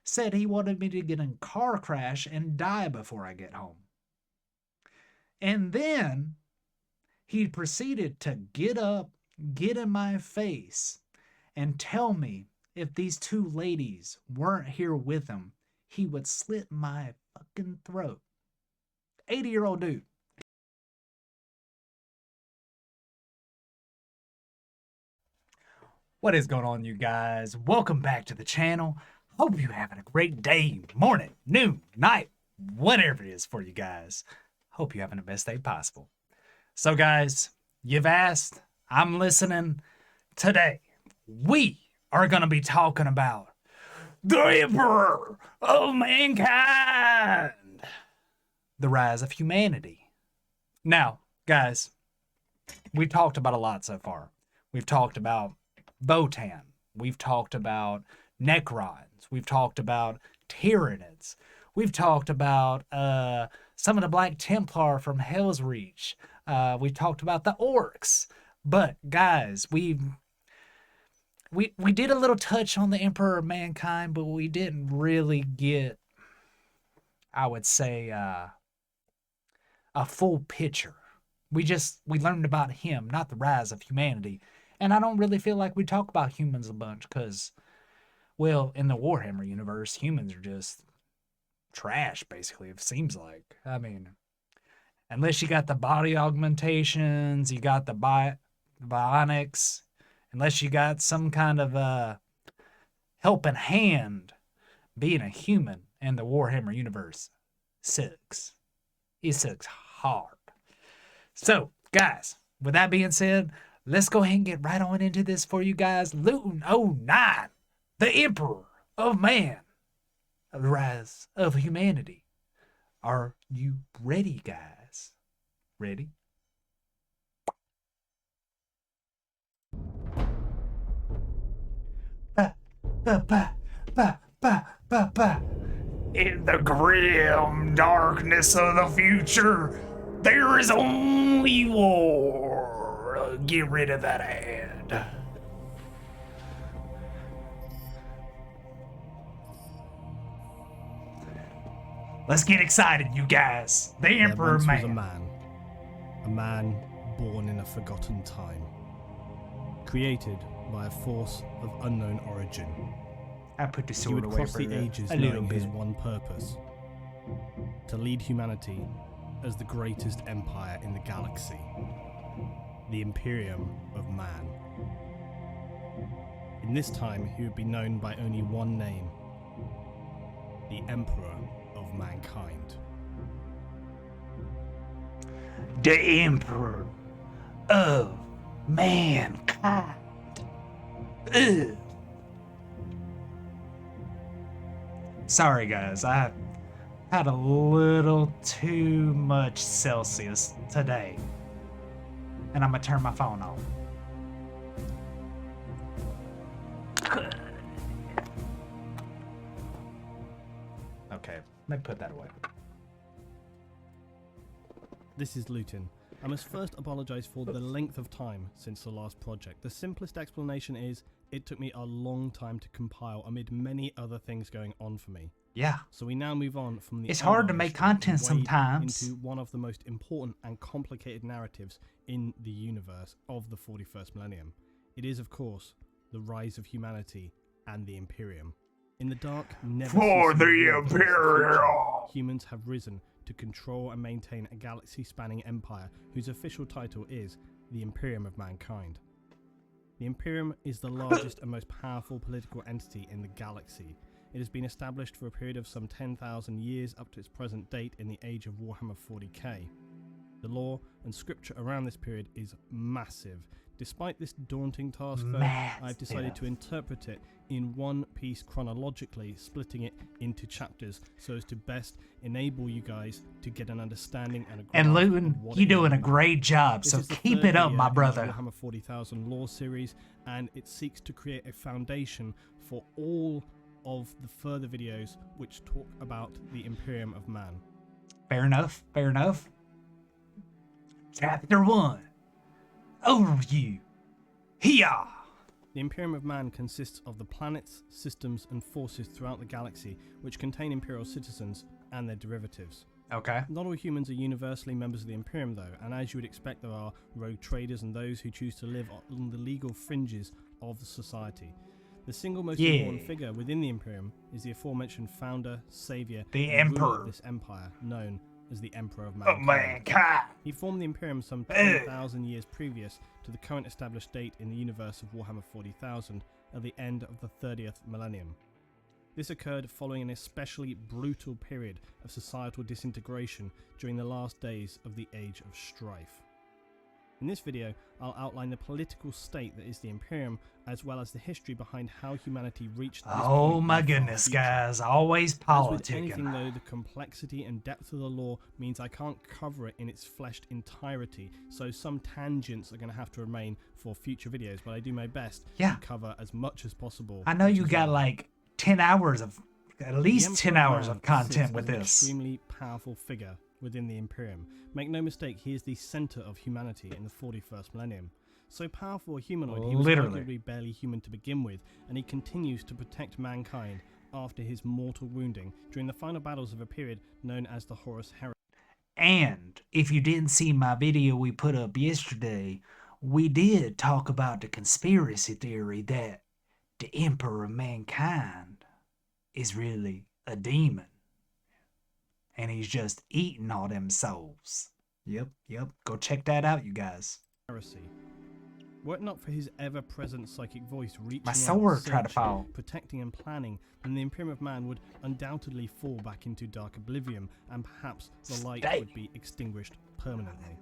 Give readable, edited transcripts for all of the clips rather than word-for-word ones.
said he wanted me to get in a car crash and die before I get home. And then he proceeded to get up, get in my face, and tell me if these two ladies weren't here with him, he would slit my fucking throat. 80-year-old dude. What is going on, you guys? Welcome back to the channel. Hope you're having a great day, morning, noon, night, whatever it is for you guys. Hope you're having the best day possible. So guys, you've asked, I'm listening. Today, we are going to be talking about the Emperor of Mankind, the rise of humanity. Now, guys, we've talked about a lot so far. We've talked about Votan. We've talked about Necrons. We've talked about Tyranids. We've talked about some of the Black Templar from Hell's Reach. We've talked about the Orcs. But guys, we did a little touch on the Emperor of Mankind, but we didn't really get, I would say, a full picture. We learned about him, not the rise of humanity. And I don't really feel like we talk about humans a bunch because, well, in the Warhammer universe, humans are just trash, basically, it seems like. I mean, unless you got the body augmentations, you got the bionics, unless you got some kind of helping hand, being a human in the Warhammer universe sucks. It sucks hard. So, guys, with that being said, let's go ahead and get right on into this for you guys. Luton 09, the Emperor of Man, the rise of humanity. Are you ready, guys? Ready? In the grim darkness of the future, there is only war. Get rid of that ad. Let's get excited, you guys. The Emperor Was Man. a man born in a forgotten time, created by a force of unknown origin. I put the He sword would away cross for the ages a little knowing bit. his one purpose: to lead humanity as the greatest empire in the galaxy, the Imperium of Man. In this time, he would be known by only one name: the Emperor of Mankind. The Emperor of Mankind. Ugh. Sorry, guys. I had a little too much Celsius today. And I'm going to turn my phone off. Okay, let me put that away. This is Luton. I must first apologise for the length of time since the last project. The simplest explanation is it took me a long time to compile amid many other things going on for me. Yeah. So we now move on from the It's hard to make content sometimes. into one of the most important and complicated narratives in the universe of the 41st millennium. It is, of course, the rise of humanity and the Imperium. In the dark, never For ceasing the war against the Imperium! future, humans have risen to control and maintain a galaxy-spanning empire whose official title is the Imperium of Mankind. The Imperium is the largest and most powerful political entity in the galaxy. It has been established for a period of some 10,000 years up to its present date in the age of Warhammer 40K. The lore and scripture around this period is massive. Despite this daunting task, though, I've decided to interpret it in one piece chronologically, splitting it into chapters so as to best enable you guys to get an understanding and a grasp. And Luton, you're doing a great job, so keep it up, my brother. This is the Warhammer 40,000 lore series, and it seeks to create a foundation for all of the further videos which talk about the Imperium of Man. Fair enough, fair enough. Chapter 1. Overview. Hiya! The Imperium of Man consists of the planets, systems, and forces throughout the galaxy which contain Imperial citizens and their derivatives. Okay. Not all humans are universally members of the Imperium though, and as you would expect there are rogue traders and those who choose to live on the legal fringes of the society. The single most important figure within the Imperium is the aforementioned founder, saviour, the and ruler Emperor of this empire, known as the Emperor of Oh, Mankind. mankind. He formed the Imperium some 10,000 years previous to the current established date in the universe of Warhammer 40,000 at the end of the 30th millennium. This occurred following an especially brutal period of societal disintegration during the last days of the Age of Strife. In this video, I'll outline the political state that is the Imperium, as well as the history behind how humanity reached this point. Oh my in the far goodness, future. guys. Always As with anything politicking. though, the complexity and depth of the lore means I can't cover it in its fleshed entirety, so some tangents are going to have to remain for future videos, but I do my best Yeah. to cover as much as possible. I know you which is got all. like 10 hours of, at The least Emperor 10 hours Man of content sits with as an this. extremely powerful figure within the Imperium. Make no mistake, he is the center of humanity in the 41st millennium. So powerful a humanoid, he was Literally. arguably barely human to begin with, and he continues to protect mankind after his mortal wounding during the final battles of a period known as the Horus Heresy. And if you didn't see my video we put up yesterday, we did talk about the conspiracy theory that the Emperor of Mankind is really a demon. And he's just eating all them souls. Yep. Go check that out, you guys. Were it not for his ever-present psychic voice reaching My out, sword tried to searching, fall. protecting and planning, then the Imperium of Man would undoubtedly fall back into dark oblivion, and perhaps the light Stay. would be extinguished permanently.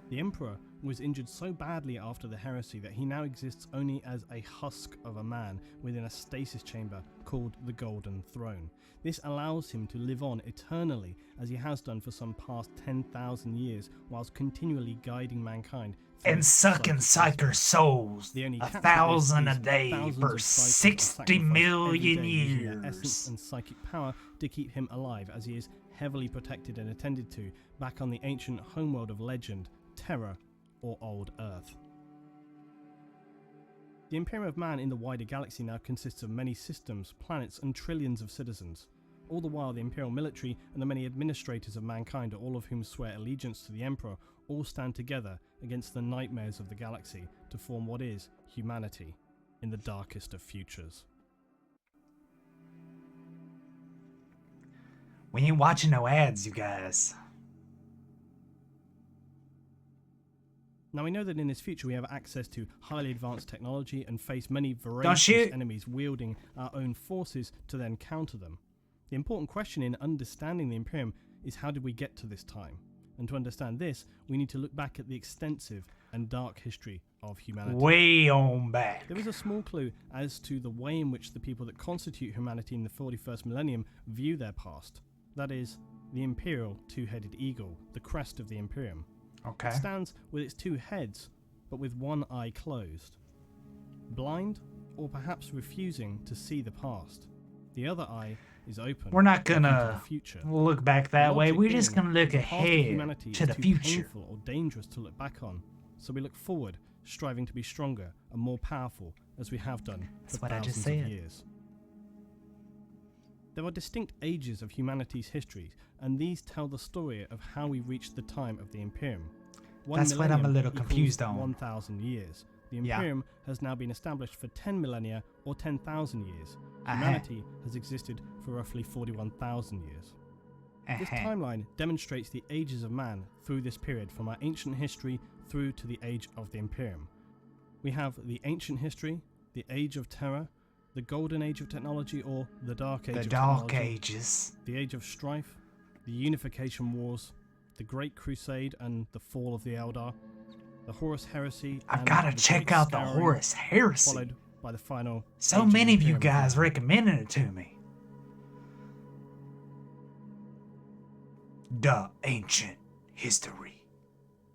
The Emperor was injured so badly after the heresy that he now exists only as a husk of a man within a stasis chamber called the Golden Throne. This allows him to live on eternally as he has done for some past 10,000 years, whilst continually guiding mankind through And sucking psychic psyker souls The only catch with 1,000 this a is day thousands for of cycles are 60 sacrificed every million day using their essence years. and psychic power to keep him alive, as he is heavily protected and attended to back on the ancient homeworld of legend, Terra, or Old Earth. The Imperium of Man in the wider galaxy now consists of many systems, planets, and trillions of citizens. All the while, the Imperial military and the many administrators of mankind, all of whom swear allegiance to the Emperor, all stand together against the nightmares of the galaxy to form what is humanity in the darkest of futures. We ain't watching no ads, you guys. Now we know that in this future we have access to highly advanced technology and face many Don't voracious shoot. enemies wielding our own forces to then counter them. The important question in understanding the Imperium is how did we get to this time? And to understand this, we need to look back at the extensive and dark history of humanity. Way on back. There is a small clue as to the way in which the people that constitute humanity in the 41st millennium view their past. That is, the Imperial two-headed eagle, the crest of the Imperium. Okay. It stands with its two heads, but with one eye closed. Blind, or perhaps refusing to see the past. The other eye is open. We're not looking to gonna the future. look back that way. Logic We're just being gonna look that the past of ahead humanity to is the too future. painful or dangerous to look back on, so we look forward, striving to be stronger and more powerful, as we have done That's for what I just thousands of said. years. There are distinct ages of humanity's history, and these tell the story of how we reached the time of the Imperium. One That's what I'm a millennium little equals confused on. 1,000 years. The Yeah. Imperium has now been established for 10 millennia or 10,000 years. Uh-huh. Humanity has existed for roughly 41,000 years. This Uh-huh. timeline demonstrates the ages of man through this period, from our ancient history through to the age of the Imperium. We have the ancient history, the age of terror, the golden age of technology, or the dark age The of Dark technology, Ages. the age of strife, the unification wars, the Great Crusade and the fall of the Eldar, the Horus Heresy, I've and gotta the check Great out the Scouring, Horus Heresy. followed by the final So age many of you Imperium guys Man. recommended it to me. The Ancient History.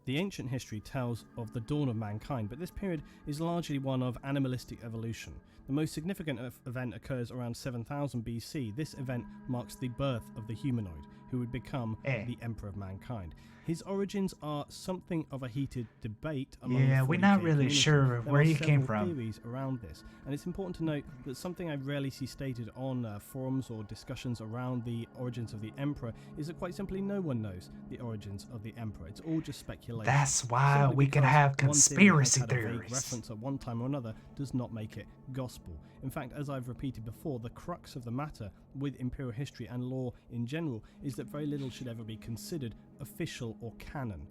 The ancient history tells of the dawn of mankind, but this period is largely one of animalistic evolution. The most significant event occurs around 7000 BC. This event marks the birth of the humanoid, who would become the Emperor of Mankind. His origins are something of a heated debate among the 40K we're not really community. sure There where are he came several from. theories around this, and it's important to note that something I rarely see stated on forums or discussions around the origins of the Emperor is that quite simply no one knows the origins of the Emperor. It's all just speculation. That's why Simply we can because have one theory has conspiracy had a vague theories. reference at one time or another does not make it gospel. In fact, as I've repeated before, the crux of the matter with imperial history and law in general is that very little should ever be considered official or canon.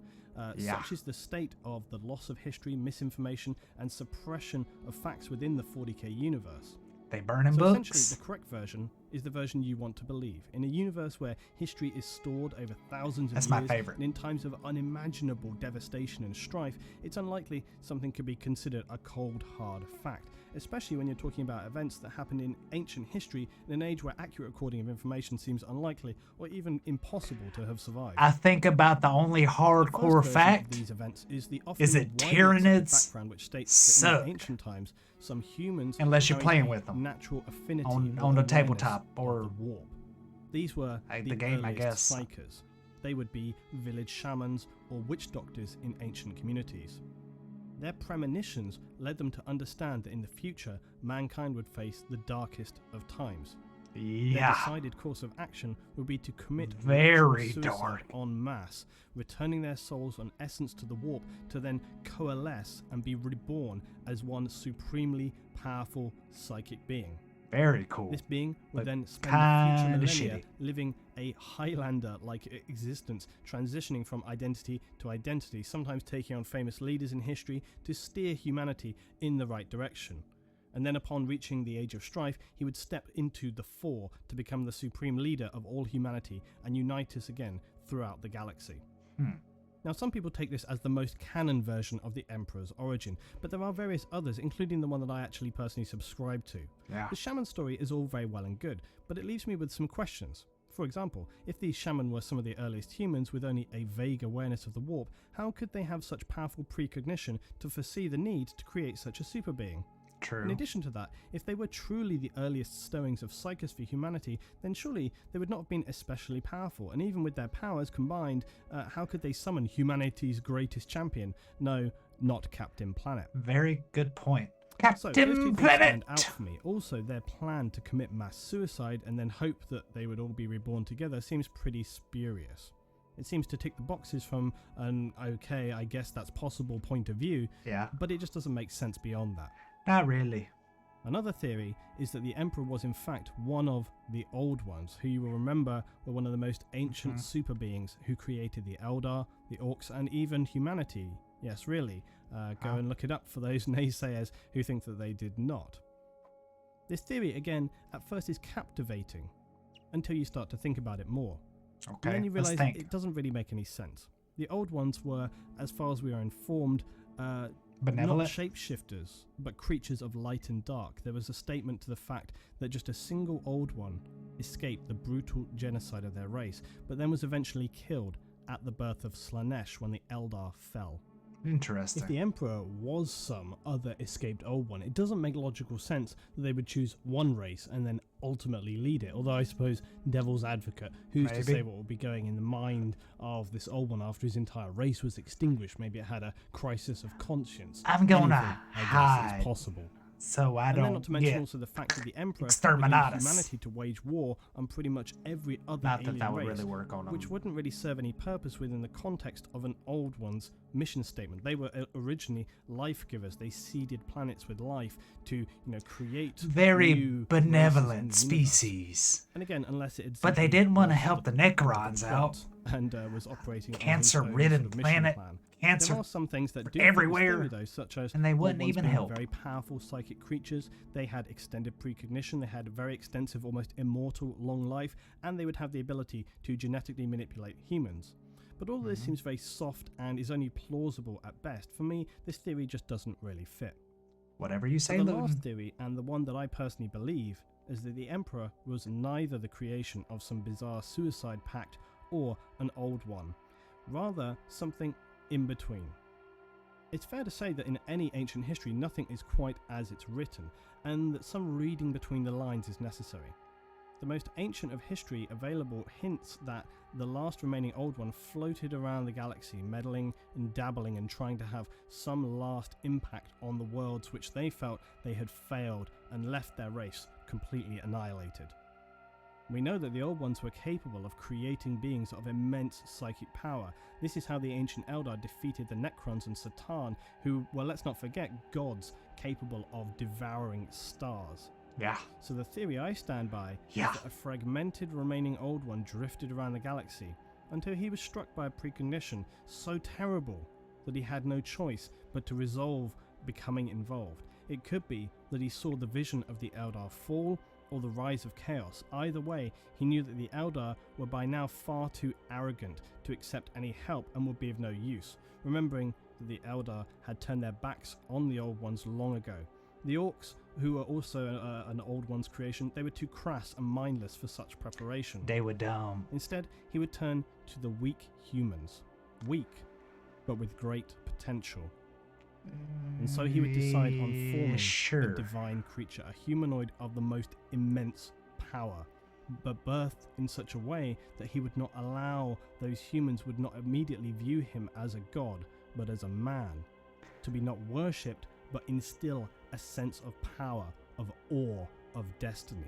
Such is the state of the loss of history, misinformation, and suppression of facts within the 40k universe. They burning So books. essentially, the correct version is the version you want to believe. In a universe where history is stored over thousands of That's years, my favorite. and in times of unimaginable devastation and strife, it's unlikely something could be considered a cold, hard fact, especially when you're talking about events that happened in ancient history in an age where accurate recording of information seems unlikely or even impossible to have survived. I think about the only hardcore First version of fact these events is the often is it widely accepted Tyranids background which states that in suck. the ancient times some humans Unless you're carried playing a with them natural affinity on or the awareness tabletop of or the warp. These were the game, I earliest guess. psychers. They would be village shamans or witch doctors in ancient communities. Their premonitions led them to understand that in the future mankind would face the darkest of times. Their Yeah, decided course of action would be to commit very ritual suicide dark. en masse, returning their souls en essence to the warp to then coalesce and be reborn as one supremely powerful psychic being. very cool. This being would But then spend the future kinda millennia shitty. living a Highlander-like existence, transitioning from identity to identity, sometimes taking on famous leaders in history to steer humanity in the right direction. And then upon reaching the age of strife, he would step into the fore to become the supreme leader of all humanity and unite us again throughout the galaxy. Now, some people take this as the most canon version of the Emperor's origin, but there are various others, including the one that I actually personally subscribe to. Yeah. The shaman story is all very well and good, but it leaves me with some questions. For example, if these shaman were some of the earliest humans with only a vague awareness of the warp, how could they have such powerful precognition to foresee the need to create such a super being? In True. addition to that, if they were truly the earliest stowings of psychers for humanity, then surely they would not have been especially powerful, and even with their powers combined, how could they summon humanity's greatest champion? No, not Captain Planet. Very good point. So, those two Captain things Planet. stand out for me. Also, their plan to commit mass suicide and then hope that they would all be reborn together seems pretty spurious. It seems to tick the boxes from an okay, I guess that's possible point of view, Yeah, but it just doesn't make sense beyond that. not really. Another theory is that the Emperor was in fact one of the Old Ones, who you will remember were one of the most ancient super beings who created the Eldar, the Orcs, and even humanity. Yes, really. Go and look it up for those naysayers who think that they did not. This theory, again, at first is captivating, until you start to think about it more. Okay, And then you let's realise think. it doesn't really make any sense. The Old Ones were, as far as we are informed, not Benevolent. shapeshifters, but creatures of light and dark. There was a statement to the fact that just a single Old One escaped the brutal genocide of their race, but then was eventually killed at the birth of Slanesh when the Eldar fell. Interesting. If the Emperor was some other escaped Old One, it doesn't make logical sense that they would choose one race and then ultimately lead it. Although I suppose, devil's advocate, who's to Maybe. say what would be going in the mind of this Old One after his entire race was extinguished? Maybe it had a crisis of conscience. I'm gonna Anything, I guess, hide. is possible. So I And then not to don't mention get. also the fact that the Emperor would use Exterminatus. humanity to wage war on pretty much every other Not alien that that would race, really work on them. which wouldn't really serve any purpose within the context of an Old One's mission statement. They were originally life givers. They seeded planets with life to, create Very new benevolent races in the universe. species. And again, unless it had But they simply didn't want to lost help the the Necrons out. plot and was operating on his own Cancer-ridden sort of mission planet. plan. Cancer There are some things that do everywhere, fit this theory, though, such as and they Old wouldn't Ones even being help. very powerful psychic creatures. They had extended precognition. They had very extensive, almost immortal, long life, and they would have the ability to genetically manipulate humans. But all this seems very soft and is only plausible at best. For me, this theory just doesn't really fit. Whatever you say, The Luton. last theory, and the one that I personally believe, is that the Emperor was neither the creation of some bizarre suicide pact or an Old One, rather something in between. It's fair to say that in any ancient history, nothing is quite as it's written, and that some reading between the lines is necessary. The most ancient of history available hints that the last remaining Old One floated around the galaxy, meddling and dabbling and trying to have some last impact on the worlds which they felt they had failed and left their race completely annihilated. We know that the Old Ones were capable of creating beings of immense psychic power. This is how the ancient Eldar defeated the Necrons and Satan, who were, let's not forget, gods capable of devouring stars. Yeah. So the theory I stand by Yeah. is that a fragmented remaining Old One drifted around the galaxy until he was struck by a precondition so terrible that he had no choice but to resolve becoming involved. It could be that he saw the vision of the Eldar fall or the rise of chaos. Either way, he knew that the Eldar were by now far too arrogant to accept any help and would be of no use, remembering that the Eldar had turned their backs on the Old Ones long ago. The Orcs, who were also an Old One's creation, they were too crass and mindless for such preparation. They were dumb. Instead, he would turn to the weak humans. Weak, but with great potential. And so he would decide on forming a divine creature, a humanoid of the most immense power, but birthed in such a way that he would not allow those humans would not immediately view him as a god, but as a man, to be not worshipped, but instill a sense of power, of awe, of destiny.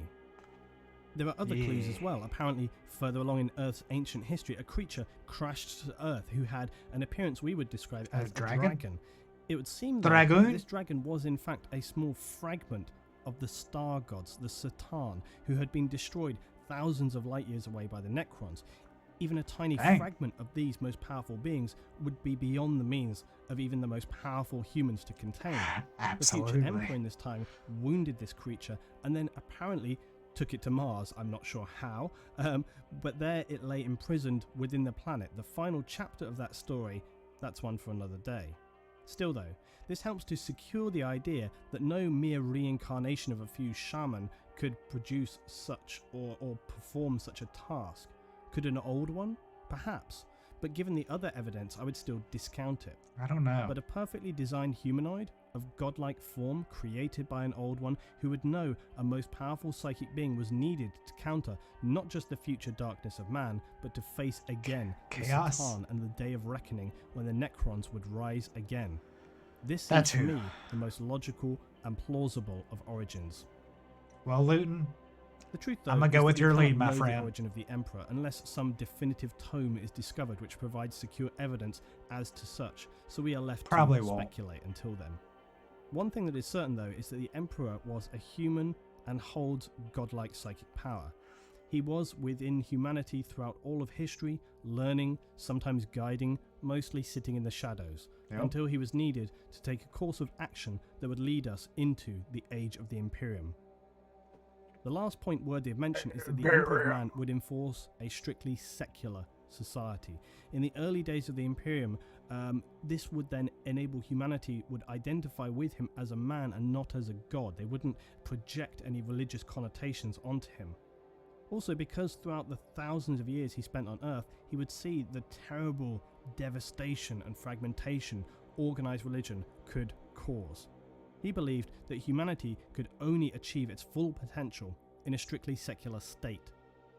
There are other clues as well. Apparently, further along in Earth's ancient history, a creature crashed to Earth who had an appearance we would describe as a dragon. It would seem that this dragon was in fact a small fragment of the star gods, the Satan, who had been destroyed thousands of light years away by the Necrons. Even a tiny fragment of these most powerful beings would be beyond the means of even the most powerful humans to contain. Absolutely. The future Emperor in this time wounded this creature and then apparently took it to Mars. I'm not sure how, but there it lay imprisoned within the planet. The final chapter of that story, that's one for another day. Still though, this helps to secure the idea that no mere reincarnation of a few shaman could produce such or perform such a task. Could an Old One? Perhaps. But given the other evidence, I would still discount it. I don't know. But a perfectly designed humanoid of godlike form created by an Old One who would know a most powerful psychic being was needed to counter not just the future darkness of man, but to face again chaos, the Satan and the day of reckoning when the Necrons would rise again. This seems to me the most logical and plausible of origins. Well, Luton, the truth, though, I'm gonna go with your lead, my friend. The origin of the Emperor, unless some definitive tome is discovered which provides secure evidence as to such, so we are left to speculate until then. One thing that is certain, though, is that the Emperor was a human and holds godlike psychic power. He was within humanity throughout all of history, learning, sometimes guiding, mostly sitting in the shadows, until he was needed to take a course of action that would lead us into the age of the Imperium. The last point worthy of mention is that the Emperor of Man would enforce a strictly secular society. In the early days of the Imperium, this would then enable humanity would identify with him as a man and not as a god. They wouldn't project any religious connotations onto him. Also, because throughout the thousands of years he spent on Earth, he would see the terrible devastation and fragmentation organized religion could cause. He believed that humanity could only achieve its full potential in a strictly secular state.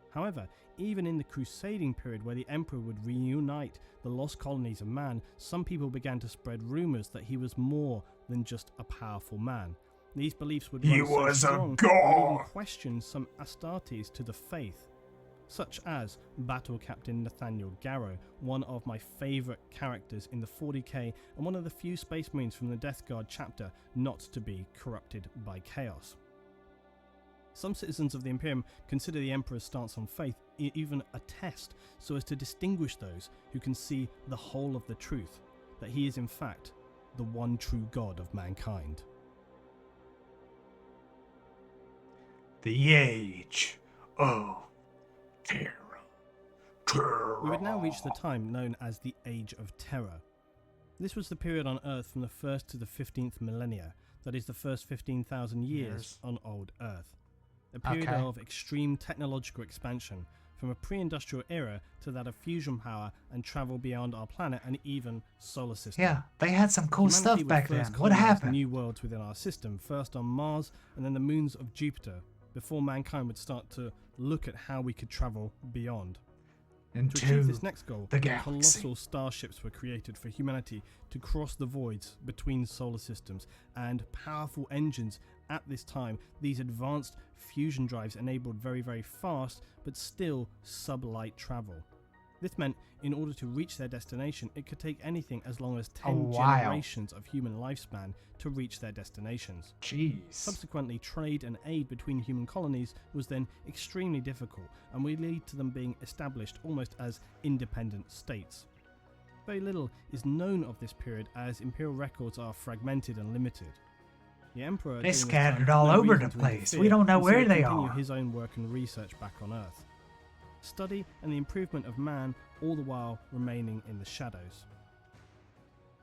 However, even in the crusading period where the Emperor would reunite the lost colonies of man, some people began to spread rumors that he was more than just a powerful man. These beliefs would run so strong that would even question some Astartes to the faith, such as Battle Captain Nathaniel Garrow, one of my favourite characters in the 40K and one of the few Space Marines from the Death Guard chapter not to be corrupted by chaos. Some citizens of the Imperium consider the Emperor's stance on faith even a test, so as to distinguish those who can see the whole of the truth, that he is in fact the one true God of mankind. The Age of Terror. We would now reach the time known as the Age of Terror. This was the period on Earth from the 1st to the 15th millennia, that is the first 15,000 years on old Earth. A period of extreme technological expansion, from a pre-industrial era to that of fusion power and travel beyond our planet and even solar system. Yeah, they had some cool stuff back then. What happened? New worlds within our system, first on Mars and then the moons of Jupiter, before mankind would start to look at how we could travel beyond. To Into achieve this next goal, the galaxy. colossal starships were created for humanity to cross the voids between solar systems, and powerful engines at this time. These advanced fusion drives enabled very, very fast but still sublight travel. This meant in order to reach their destination, it could take anything as long as 10 generations of human lifespan to reach their destinations. Jeez. Subsequently, trade and aid between human colonies was then extremely difficult and would lead to them being established almost as independent states. Very little is known of this period, as imperial records are fragmented and limited. The emperor They during this scattered time had all no over reason the to place. interfere, We don't know and so where would they continue are. his own work and research back on Earth. Study and the improvement of man, all the while remaining in the shadows.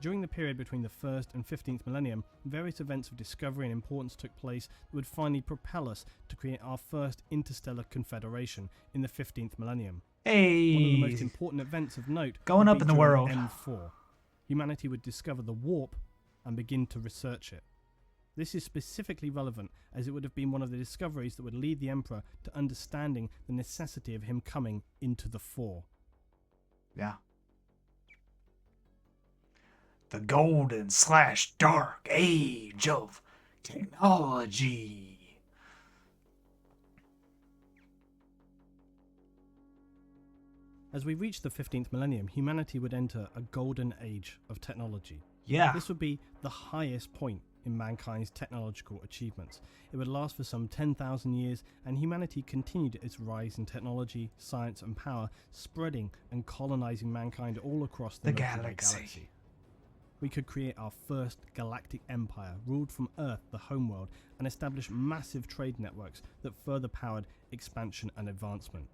During the period between the 1st and 15th millennium, various events of discovery and importance took place that would finally propel us to create our first interstellar confederation in the 15th millennium. One of the most Hey, important events of note going would up be in the during world. M4. Humanity would discover the warp and begin to research it. This is specifically relevant as it would have been one of the discoveries that would lead the Emperor to understanding the necessity of him coming into the fore. Yeah. The golden/dark age of technology. As we reach the 15th millennium, humanity would enter a golden age of technology. Yeah. This would be the highest point in mankind's technological achievements. It would last for some 10,000 years, and humanity continued its rise in technology, science and power, spreading and colonizing mankind all across the Milky Way galaxy. We could create our first galactic empire, ruled from Earth, the homeworld, and establish massive trade networks that further powered expansion and advancement.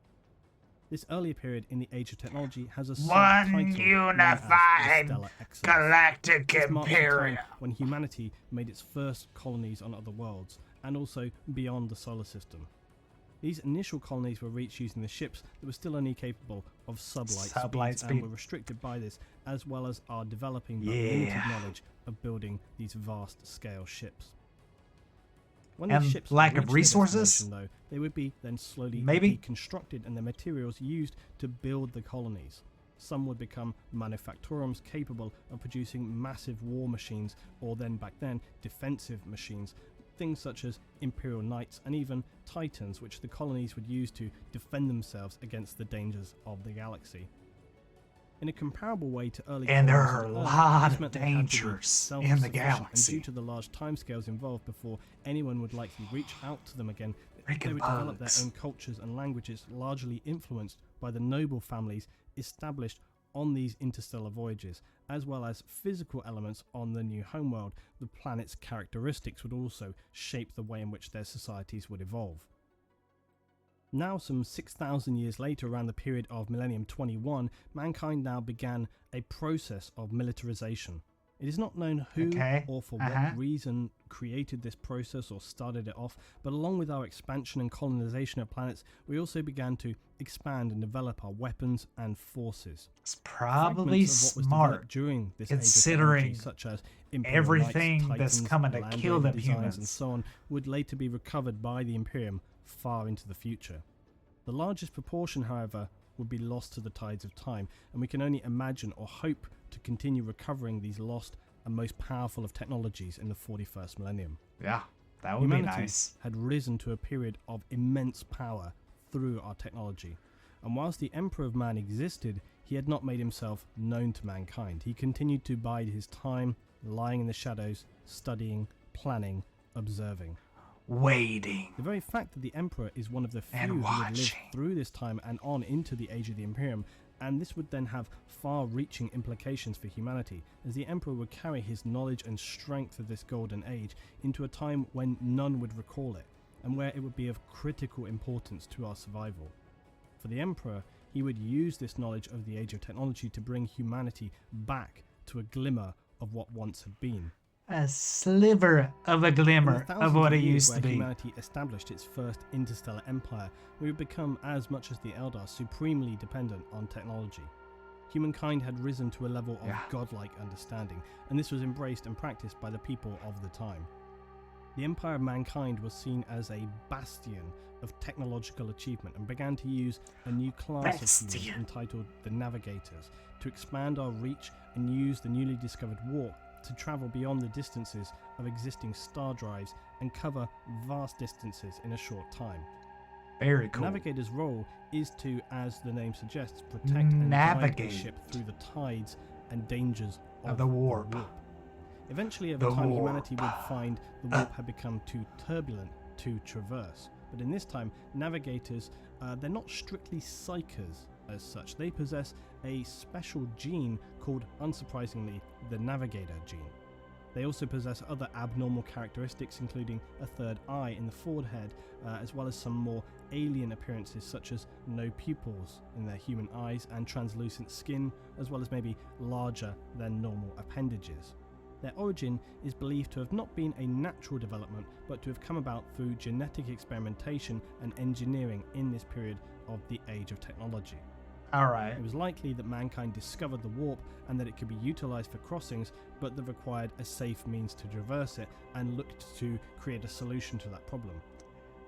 This earlier period in the age of technology has a One subtitle known as the unified Stellar Exodus. galactic This marks the time imperium. when humanity made its first colonies on other worlds, and also beyond the solar system. These initial colonies were reached using the ships that were still only capable of sublight speeds, and were restricted by this, as well as our developing but limited knowledge of building these vast scale ships. When And these ships lack of reached their resources? destination, though, they would be then slowly Maybe? deconstructed and the materials used to build the colonies. Some would become manufactorums capable of producing massive war machines, or then back then defensive machines, things such as imperial knights and even titans, which the colonies would use to defend themselves against the dangers of the galaxy. In a comparable way to early And there colonies are a on Earth, lot this of meant they had to be dangers in the self-sufficient, and galaxy. due to the large timescales involved before anyone would likely reach out to them again, they Freaking would develop bugs. their own cultures and languages, largely influenced by the noble families established on these interstellar voyages, as well as physical elements on the new homeworld. The planet's characteristics would also shape the way in which their societies would evolve. Now, some 6,000 years later, around the period of Millennium 21, mankind now began a process of militarization. It is not known who or for what reason created this process or started it off, but along with our expansion and colonization of planets, we also began to expand and develop our weapons and forces. It's probably Fragments of what was smart, developed during this considering age of technology, such as imperial everything knights, that's titans, coming to Land kill Rover them designs, humans. and so on, would later be recovered by the Imperium far into the future. The largest proportion, however, would be lost to the tides of time, and we can only imagine or hope to continue recovering these lost and most powerful of technologies in the 41st millennium. Yeah, that would Humanity be nice. had risen to a period of immense power through our technology, and whilst the Emperor of Man existed, he had not made himself known to mankind. He continued to bide his time, lying in the shadows, studying, planning, observing. Waiting. The very fact that the Emperor is one of the few And who would live watching. through this time and on into the Age of the Imperium, and this would then have far-reaching implications for humanity, as the Emperor would carry his knowledge and strength of this golden age into a time when none would recall it, and where it would be of critical importance to our survival. For the Emperor, he would use this knowledge of the Age of Technology to bring humanity back to a glimmer of what once had been. A sliver of a In the glimmer of thousands what it years used where to be. humanity established its first interstellar empire, we would become, as much as the Eldar, supremely dependent on technology. Humankind had risen to a level of godlike understanding, and this was embraced and practiced by the people of the time. The Empire of Mankind was seen as a bastion of technological achievement and began to use a new class of humans entitled the Navigators to expand our reach and use the newly discovered warp to travel beyond the distances of existing star drives and cover vast distances in a short time. Very cool. The Navigator's role is to, as the name suggests, protect and guide the ship through the tides and dangers of the warp. Eventually, over time, humanity would find the warp had become too turbulent to traverse. But in this time, navigators, they're not strictly psychers as such. They possess a special gene called, unsurprisingly, the navigator gene. They also possess other abnormal characteristics, including a third eye in the forward head, as well as some more alien appearances such as no pupils in their human eyes and translucent skin, as well as maybe larger than normal appendages. Their origin is believed to have not been a natural development, but to have come about through genetic experimentation and engineering in this period of the age of technology. Alright. It was likely that mankind discovered the warp and that it could be utilized for crossings, but that required a safe means to traverse it and looked to create a solution to that problem.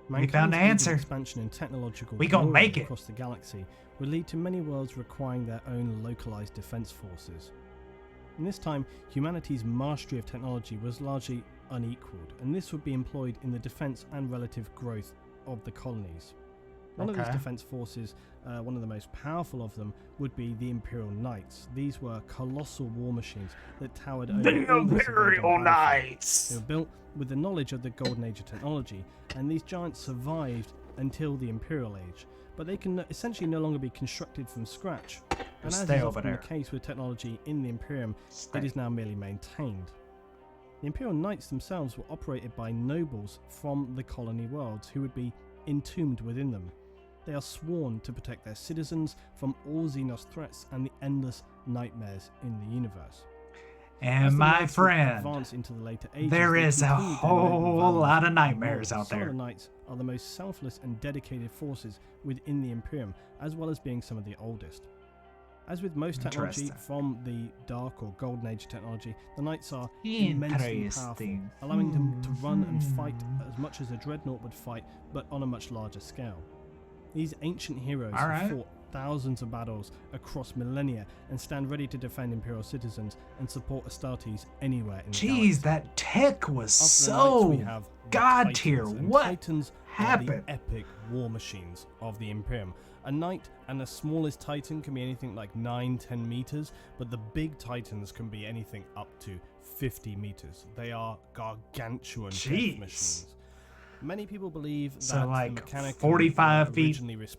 We found the answer. Expansion in technological we gonna make it across the galaxy would lead to many worlds requiring their own localized defense forces. In this time, humanity's mastery of technology was largely unequaled, and this would be employed in the defense and relative growth of the colonies. One of these defense forces, one of the most powerful of them, would be the Imperial Knights. These were colossal war machines that towered over the Imperial Knights. They were built with the knowledge of the Golden Age of technology, and these giants survived until the Imperial Age. But they can essentially no longer be constructed from scratch. And as is often the case with technology in the Imperium, it is now merely maintained. The Imperial Knights themselves were operated by nobles from the colony worlds who would be entombed within them. They are sworn to protect their citizens from all Xenos threats and the endless nightmares in the universe. And my friend, into the later ages, there is a whole lot of nightmares out there. Some of the knights are the most selfless and dedicated forces within the Imperium, as well as being some of the oldest. As with most technology from the Dark or Golden Age technology, the knights are immensely powerful, allowing them to run and fight as much as a dreadnought would fight, but on a much larger scale. These ancient heroes have fought thousands of battles across millennia and stand ready to defend Imperial citizens and support Astartes anywhere in the galaxy. That tech was so god tier. What Titans happened? Are the epic war machines of the Imperium. A knight and the smallest titan can be anything like 9-10 meters, but the big titans can be anything up to 50 meters. They are gargantuan death machines. Many people believe that like the Mechanicum 45 feet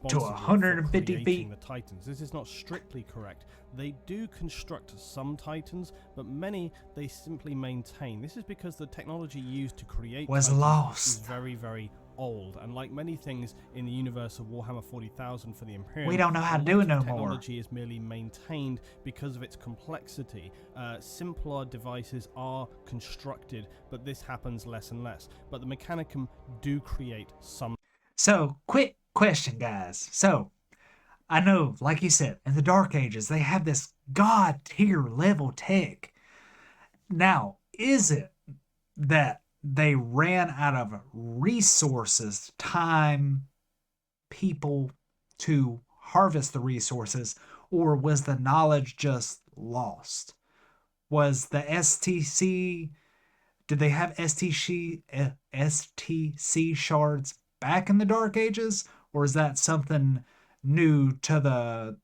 to 150 feet. The Titans. This is not strictly correct. They do construct some Titans, but many they simply maintain. This is because the technology used to create was Titans lost. is very, very old, and like many things in the universe of Warhammer 40,000 for the Imperium, we don't know how to do it no more. Technology is merely maintained because of its complexity. Simpler devices are constructed, but this happens less and less. But the Mechanicum do create some. So, quick question, guys. So, I know, like you said, in the Dark Ages, they have this god tier level tech. Now, is it that they ran out of resources, time, people to harvest the resources, or was the knowledge just lost? Was the STC, did they have STC shards back in the Dark Ages, or is that something new to the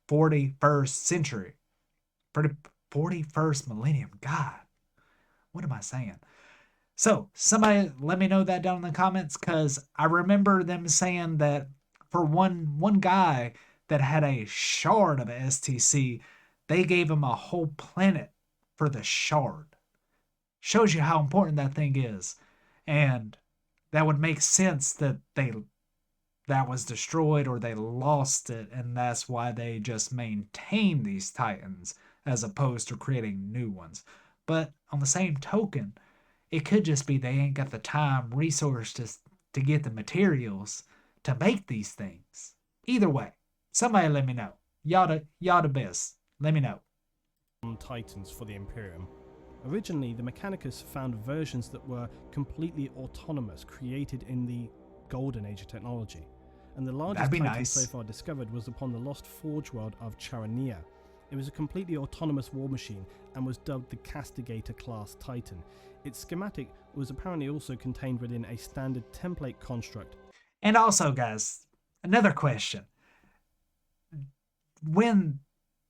41st century, 41st millennium? God, what am I saying? So somebody let me know that down in the comments, because I remember them saying that for one guy that had a shard of a STC, they gave him a whole planet for the shard. Shows you how important that thing is. And that would make sense that that was destroyed or they lost it, and that's why they just maintain these Titans as opposed to creating new ones. But on the same token, it could just be they ain't got the time, resources to get the materials to make these things. Either way, somebody let me know. Y'all the best. Let me know. Titans for the Imperium. Originally, the Mechanicus found versions that were completely autonomous, created in the golden age of technology. And the largest That'd be Titan nice. so far discovered was upon the lost forge world of Charania. It was a completely autonomous war machine and was dubbed the Castigator class Titan. Its schematic was apparently also contained within a standard template construct. And also, guys, another question. When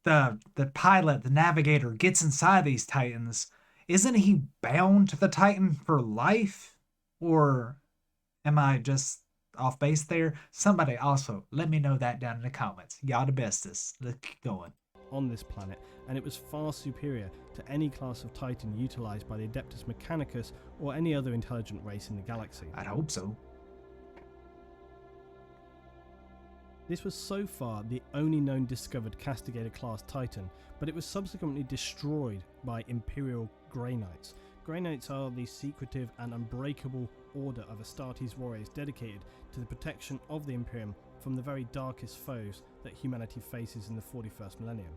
the pilot, the navigator, gets inside these Titans, isn't he bound to the Titan for life? Or am I just off base there? Somebody also let me know that down in the comments. Y'all the bestest. Let's keep going. On this planet, and it was far superior to any class of Titan utilized by the Adeptus Mechanicus or any other intelligent race in the galaxy. I'd hope so. This was so far the only known discovered Castigator class Titan, but it was subsequently destroyed by Imperial Grey Knights. Grey Knights are the secretive and unbreakable order of Astartes warriors dedicated to the protection of the Imperium from the very darkest foes that humanity faces in the 41st millennium.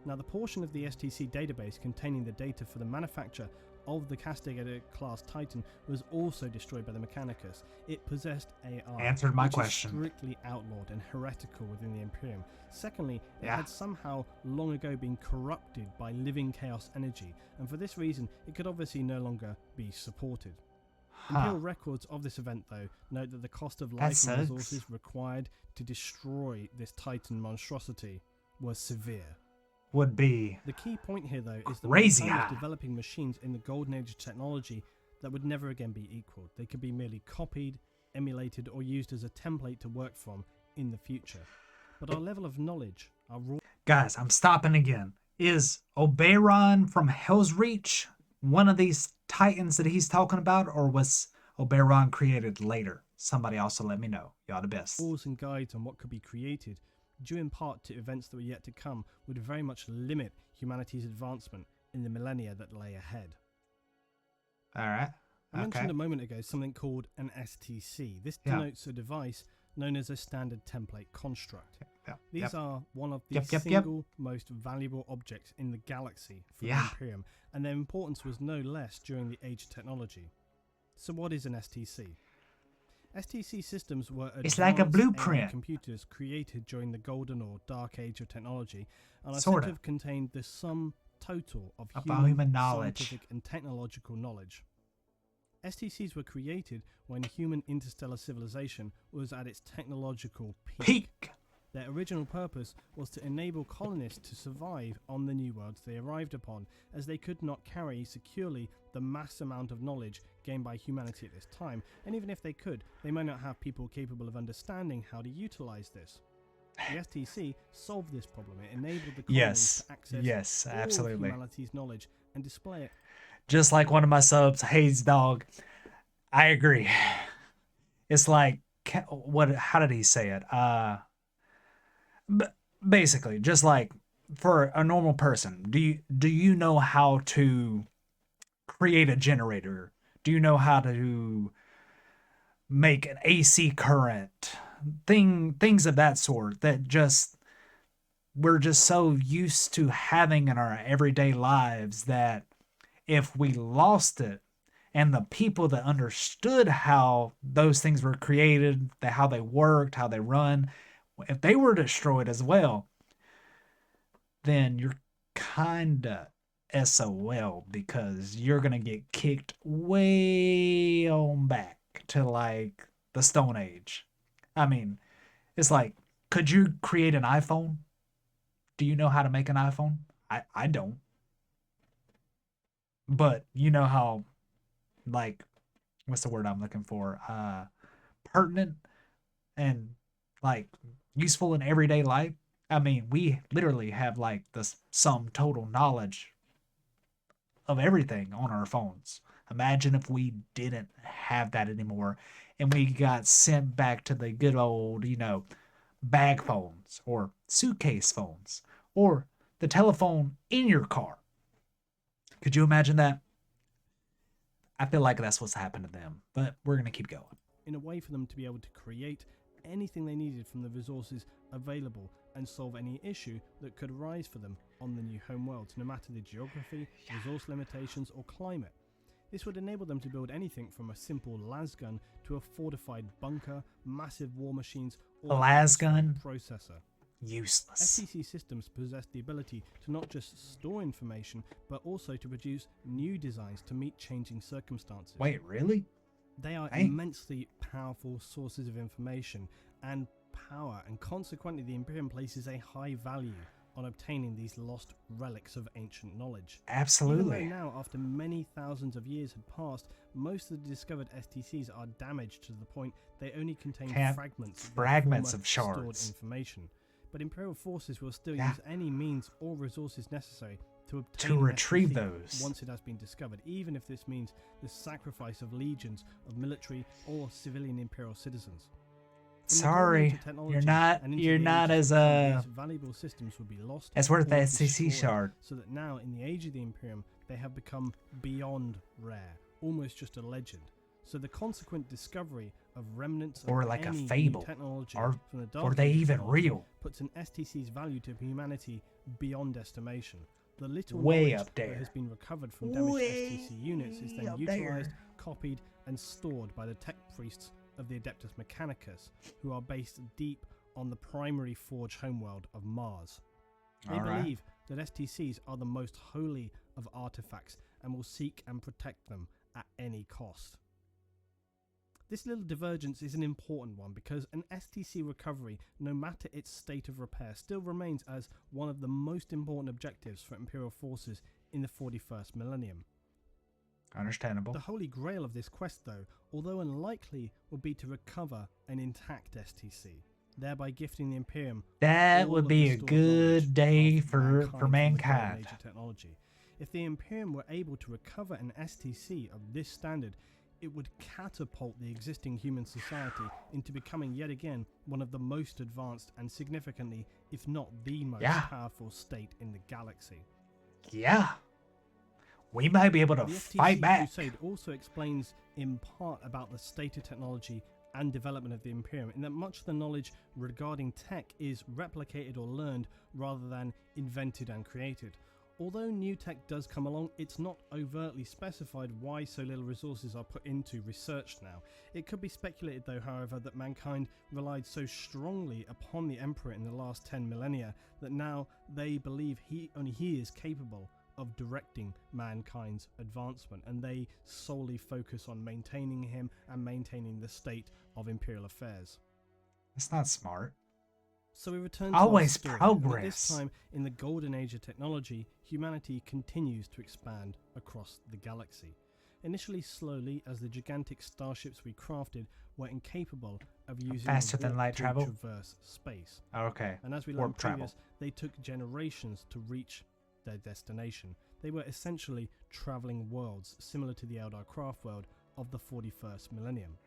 Now, the portion of the STC database containing the data for the manufacture of the Castigator class Titan was also destroyed by the Mechanicus. It possessed AI, Answered my which question. is strictly outlawed and heretical within the Imperium. Secondly, it Yeah. had somehow long ago been corrupted by living chaos energy, and for this reason, it could obviously no longer be supported. Imperial records of this event, though, note that the cost of life and sucks. resources required to destroy this Titan monstrosity was severe. Would be The key point here, though, is that crazy mankind high. was developing machines in the golden age of technology that would never again be equaled. They could be merely copied, emulated, or used as a template to work from in the future. But our level of knowledge, our raw Guys, I'm stopping again. Is Oberon from Hell's Reach one of these Titans that he's talking about, or was Oberon created later? Somebody also let me know. Y'all the best. rules and guides on what could be created, due in part to events that were yet to come, would very much limit humanity's advancement in the millennia that lay ahead. All right. I mentioned Okay. a moment ago something called an STC. This Yeah. denotes a device known as a standard template construct. Yeah. These Yep. are one of the Yep. single most valuable objects in the galaxy for Yeah. the Imperium, and their importance was no less during the Age of Technology. So what is an STC? STC systems were It's like a advanced AI blueprint. computers created during the golden or dark age of technology, and are said Sorta. to have contained the sum total of Of human knowledge. scientific and technological knowledge. STCs were created when human interstellar civilization was at its technological peak. Peak. Their original purpose was to enable colonists to survive on the new worlds they arrived upon, as they could not carry securely the mass amount of knowledge gained by humanity at this time, and even if they could, they might not have people capable of understanding how to utilize this. The STC solved this problem. It enabled the colonists Yes. to access Yes. all Absolutely. of humanity's knowledge and display it. Just like one of my subs, Hayes Dog. I agree. It's like what? How did he say it? Basically, just like for a normal person, do you know how to create a generator? Do you know how to make an AC current? Things of that sort that just we're just so used to having in our everyday lives that if we lost it and the people that understood how those things were created, how they worked, how they run, if they were destroyed as well, then you're kinda SOL because you're gonna get kicked way on back to like the Stone Age. I mean, it's like, could you create an iPhone? Do you know how to make an iPhone? I don't. But you know how, like, what's the word I'm looking for? Pertinent and like useful in everyday life. I mean, we literally have like the sum total knowledge of everything on our phones. Imagine if we didn't have that anymore and we got sent back to the good old, bag phones or suitcase phones or the telephone in your car. Could you imagine that? I feel like that's what's happened to them, but we're going to keep going. In a way for them to be able to create anything they needed from the resources available and solve any issue that could arise for them on the new homeworlds, no matter the geography, resource limitations, or climate. This would enable them to build anything from a simple lasgun to a fortified bunker, massive war machines, or A lasgun? processor. Useless. STC systems possess the ability to not just store information, but also to produce new designs to meet changing circumstances. Wait, really? They are Hey. immensely powerful sources of information and power, and consequently the Imperium places a high value on obtaining these lost relics of ancient knowledge. Absolutely. Even though now, after many thousands of years had passed, most of the discovered STCs are damaged to the point they only contain fragments of former shards. stored information. But Imperial forces will still Yeah. use any means or resources necessary to obtain To an retrieve STC those. once it has been discovered, even if this means the sacrifice of legions of military or civilian Imperial citizens. From the golden Sorry, age of technology you're not and into you're the not age as of time, these valuable systems would be lost as worth or the SCC destroyed, shard. so that now in the age of the Imperium they have become beyond rare, almost just a legend. So the consequent discovery of remnants Or of like a any new fable. technology Are- from the Were dark they age of even technology real? puts an STC's value to humanity beyond estimation. The little Way knowledge up there. that has been recovered from damaged Way STC units is then up utilized, there. copied, and stored by the tech priests of the Adeptus Mechanicus, who are based deep on the primary forge homeworld of Mars. They Alright. believe that STCs are the most holy of artifacts and will seek and protect them at any cost. This little divergence is an important one because an STC recovery, no matter its state of repair, still remains as one of the most important objectives for Imperial forces in the 41st millennium. Understandable. The holy grail of this quest, though, although unlikely, will be to recover an intact STC, thereby gifting the Imperium That all would of be the a stored good knowledge day of for from the golden mankind. age of technology. If the Imperium were able to recover an STC of this standard, it would catapult the existing human society into becoming yet again one of the most advanced and significantly, if not the most powerful state in the galaxy. Yeah. We might be able to The fight STC back. Crusade also explains in part about the state of technology and development of the Imperium, in that much of the knowledge regarding tech is replicated or learned rather than invented and created. Although new tech does come along, it's not overtly specified why so little resources are put into research now. It could be speculated though, however, that mankind relied so strongly upon the Emperor in the last 10 millennia that now they believe only he is capable of directing mankind's advancement, and they solely focus on maintaining him and maintaining the state of Imperial affairs. It's not smart. So we return to Always our story, and at progress. this time, in the golden age of technology, humanity continues to expand across the galaxy. Initially slowly, as the gigantic starships we crafted were incapable of using Faster than warp light to travel? traverse space. Okay. And as we Warp learned travel. previous, they took generations to reach their destination. They were essentially travelling worlds, similar to the Eldar craft world of the 41st millennium.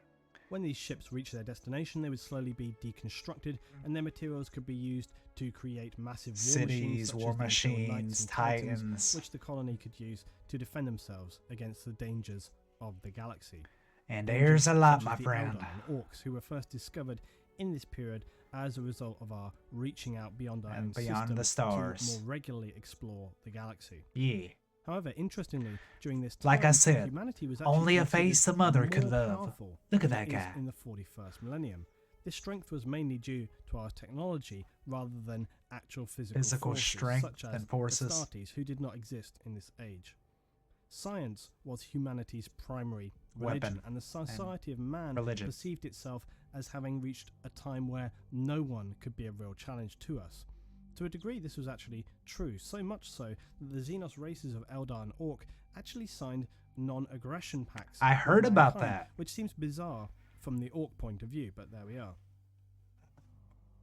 When these ships reached their destination, they would slowly be deconstructed, and their materials could be used to create massive war machines, Cities, such war as the Imperial Knights machines, and titans. which the colony could use to defend themselves against the dangers of the galaxy. And Dangers there's a lot, such my as the friend. Eldar and Orcs, who were first discovered in this period as a result of our reaching out beyond our own And beyond system the stars. to more regularly explore the galaxy. Yeah. However, interestingly, during this time, Like I said, humanity was actually only a considered face the mother could more love. powerful Look at than that it is guy. in the 41st millennium. This strength was mainly due to our technology rather than actual physical forces, strength such as and forces. the Astartes, who did not exist in this age. Science was humanity's primary religion, Weapon and the society of man religion. perceived itself as having reached a time where no one could be a real challenge to us. To a degree, this was actually true, so much so that the Xenos races of Eldar and Orc actually signed non-aggression pacts. I with heard about mankind, that. which seems bizarre from the Orc point of view, but there we are.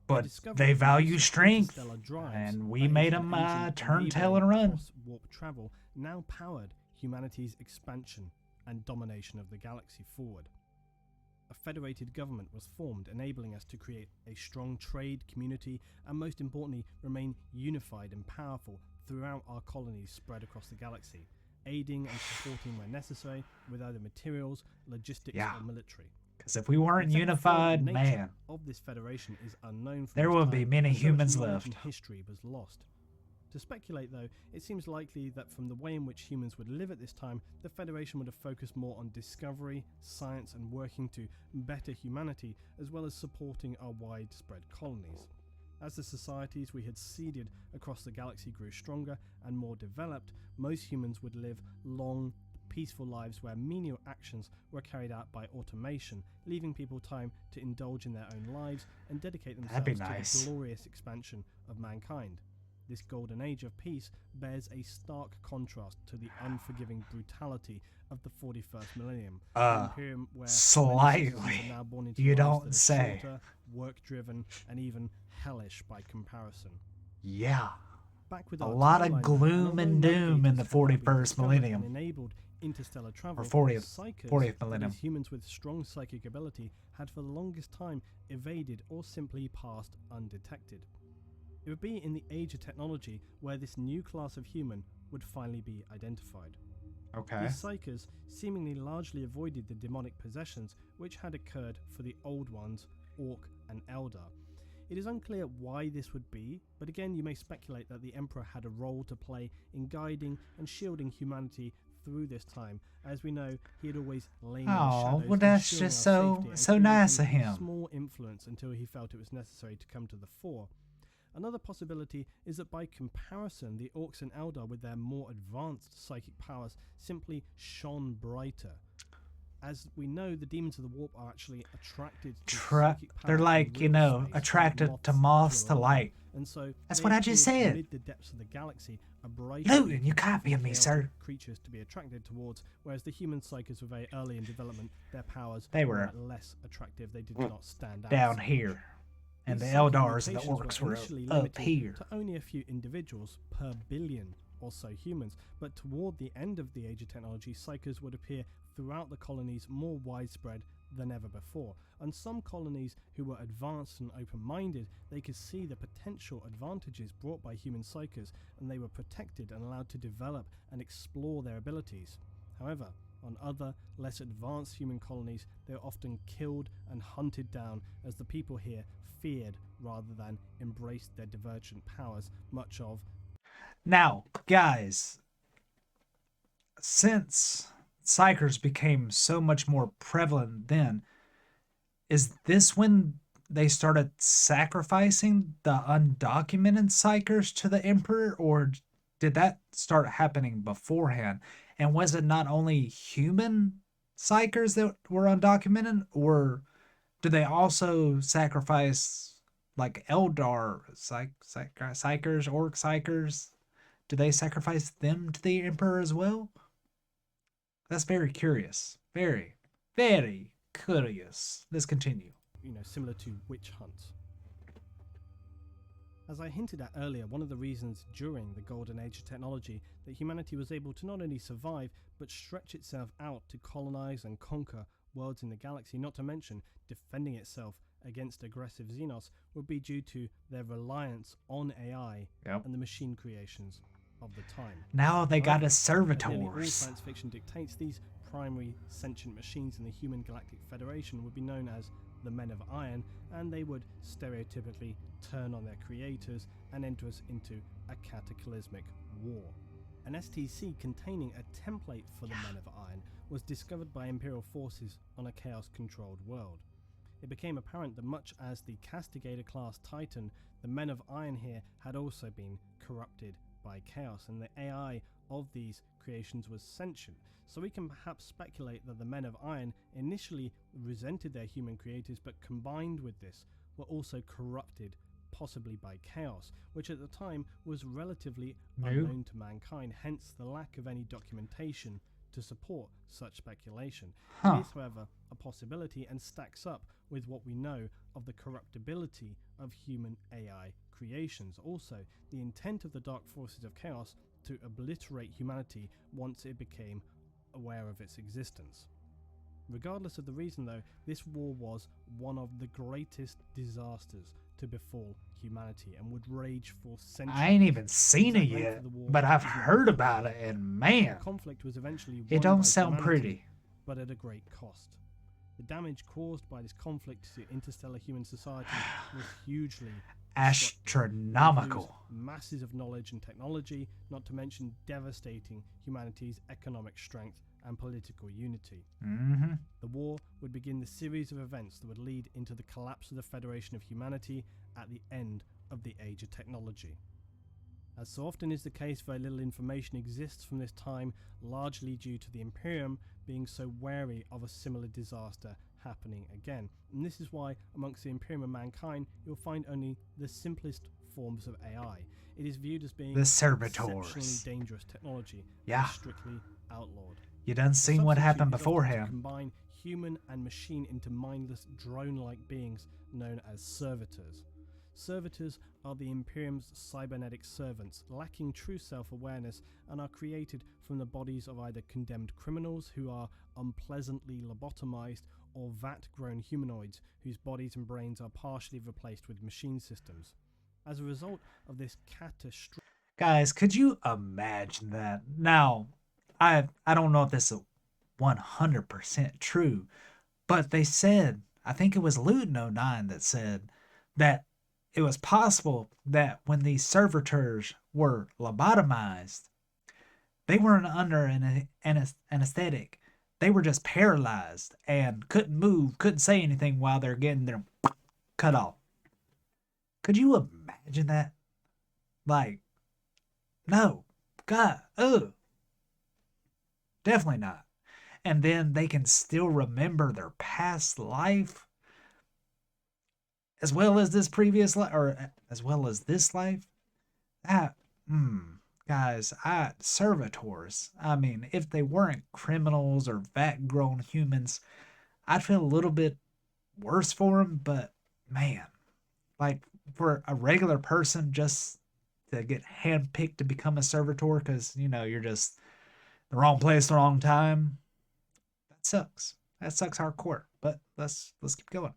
But discovery they of the value use of strength, interstellar drives, and we that is, made an them engine turn tail enabling and run. cross-warp travel, now powered humanity's expansion and domination of the galaxy forward. A federated government was formed, enabling us to create a strong trade community and, most importantly, remain unified and powerful throughout our colonies spread across the galaxy, aiding and supporting where necessary with either materials, logistics, Yeah. or military. Because if we weren't The exact form and unified, nature man, of this federation is unknown from there this wouldn't be time, many and so much humans knowledge left. and history was lost. To speculate, though, it seems likely that from the way in which humans would live at this time, the Federation would have focused more on discovery, science, and working to better humanity, as well as supporting our widespread colonies. As the societies we had seeded across the galaxy grew stronger and more developed, most humans would live long, peaceful lives where menial actions were carried out by automation, leaving people time to indulge in their own lives and dedicate That'd be themselves nice. to the glorious expansion of mankind. This golden age of peace bears a stark contrast to the unforgiving brutality of the 41st millennium, an imperium where many Slightly. citizens are now born into You lives don't that are say. shorter, work-driven, and even hellish by comparison. Yeah. Back with A our lot of timeline, gloom although and doom in navigators the had now been 41st discovered millennium. and enabled interstellar travel, Or 40th psychers, 40th that millennium. is, humans with strong psychic ability, had for the longest time evaded or simply passed undetected. It would be in the age of technology where this new class of human would finally be identified. Okay. These psychers seemingly largely avoided the demonic possessions which had occurred for the old ones, Orc and Eldar. It is unclear why this would be, but again you may speculate that the Emperor had a role to play in guiding and shielding humanity through this time. As we know, he had always lain in the Oh, shadows, well, that's ensuring just our so safety and so nice of creating him. small influence until he felt it was necessary to come to the fore. Another possibility is that by comparison, the Orcs and Eldar, with their more advanced psychic powers, simply shone brighter. As we know, the demons of the warp are actually attracted to psychic power They're in like, you real know, space, like attracted to moths to a lamp. light. And so That's they what I just appeared said. amid the depths of the galaxy, a brighter Luton, beacon you for copying me, chaotic sir. creatures to be attracted towards, whereas the human psychers were very early in development. Their powers They were less attractive. They did not stand out Down so much. here. And the These psychic Eldars and the mutations Orcs were were initially up limited here. to only a few individuals per billion or so humans, but toward the end of the age of technology, psychers would appear throughout the colonies more widespread than ever before. And some colonies who were advanced and open-minded, they could see the potential advantages brought by human psychers, and they were protected and allowed to develop and explore their abilities. However, on other, less advanced human colonies, they were often killed and hunted down as the people here feared rather than embraced their divergent powers, much of. Now, guys, since psychers became so much more prevalent then, is this when they started sacrificing the undocumented psychers to the Emperor, or did that start happening beforehand? And was it not only human psychers that were undocumented, or do they also sacrifice like Eldar psychers, orc psychers? Do they sacrifice them to the Emperor as well? That's very curious. Very, very curious. Let's continue. Similar to witch hunts. As I hinted at earlier, one of the reasons during the golden age of technology that humanity was able to not only survive but stretch itself out to colonize and conquer worlds in the galaxy, not to mention defending itself against aggressive Xenos, would be due to their reliance on AI and the machine creations of the time. Now they got us As nearly all servitors. science fiction dictates, these primary sentient machines in the Human Galactic Federation would be known as the Men of Iron, and they would stereotypically turn on their creators and enter us into a cataclysmic war. An STC containing a template for the Men of Iron was discovered by Imperial forces on a chaos-controlled world. It became apparent that much as the Castigator class Titan, the Men of Iron here had also been corrupted by chaos, and the AI of these creations was sentient. So we can perhaps speculate that the Men of Iron initially resented their human creators, but combined with this were also corrupted, possibly by chaos, which at the time was relatively unknown to mankind, hence the lack of any documentation to support such speculation. It is, however, a possibility and stacks up with what we know of the corruptibility of human AI creations. Also, the intent of the dark forces of chaos to obliterate humanity once it became aware of its existence. Regardless of the reason, though, this war was one of the greatest disasters to befall humanity and would rage for centuries. I ain't even seen it Exact length yet, of the war but I've is not heard known. about it, and The man, conflict was eventually it won don't by sound humanity, pretty. but at a great cost. The damage caused by this conflict to interstellar human society was hugely Astronomical. masses of knowledge and technology, not to mention devastating humanity's economic strength and political unity. Mm-hmm. The war would begin the series of events that would lead into the collapse of the Federation of Humanity at the end of the Age of Technology. As so often is the case, very little information exists from this time, largely due to the Imperium being so wary of a similar disaster happening again. And this is why, amongst the Imperium and mankind, you'll find only the simplest forms of AI. It is viewed as being The exceptionally servitors. dangerous technology Yeah. and strictly outlawed. You done The seen what substitute happened is often to beforehand. combine human and machine into mindless drone-like beings known as servitors. Servitors are the Imperium's cybernetic servants, lacking true self-awareness, and are created from the bodies of either condemned criminals who are unpleasantly lobotomized, or vat-grown humanoids whose bodies and brains are partially replaced with machine systems. As a result of this catastrophic... Guys, could you imagine that? Now, I don't know if this is 100% true, but they said, I think it was Luton09 that said that it was possible that when these servitors were lobotomized, they weren't under an anesthetic. They were just paralyzed and couldn't move, couldn't say anything while they're getting their cut off. Could you imagine that? Like, no. God, ugh. Definitely not. And then they can still remember their past life as well as this previous life, or as well as this life. That, guys, servitors. I mean, if they weren't criminals or vat-grown humans, I'd feel a little bit worse for them. But man, like for a regular person just to get handpicked to become a servitor because you're just the wrong place, the wrong time. That sucks. That sucks hardcore. But let's keep going.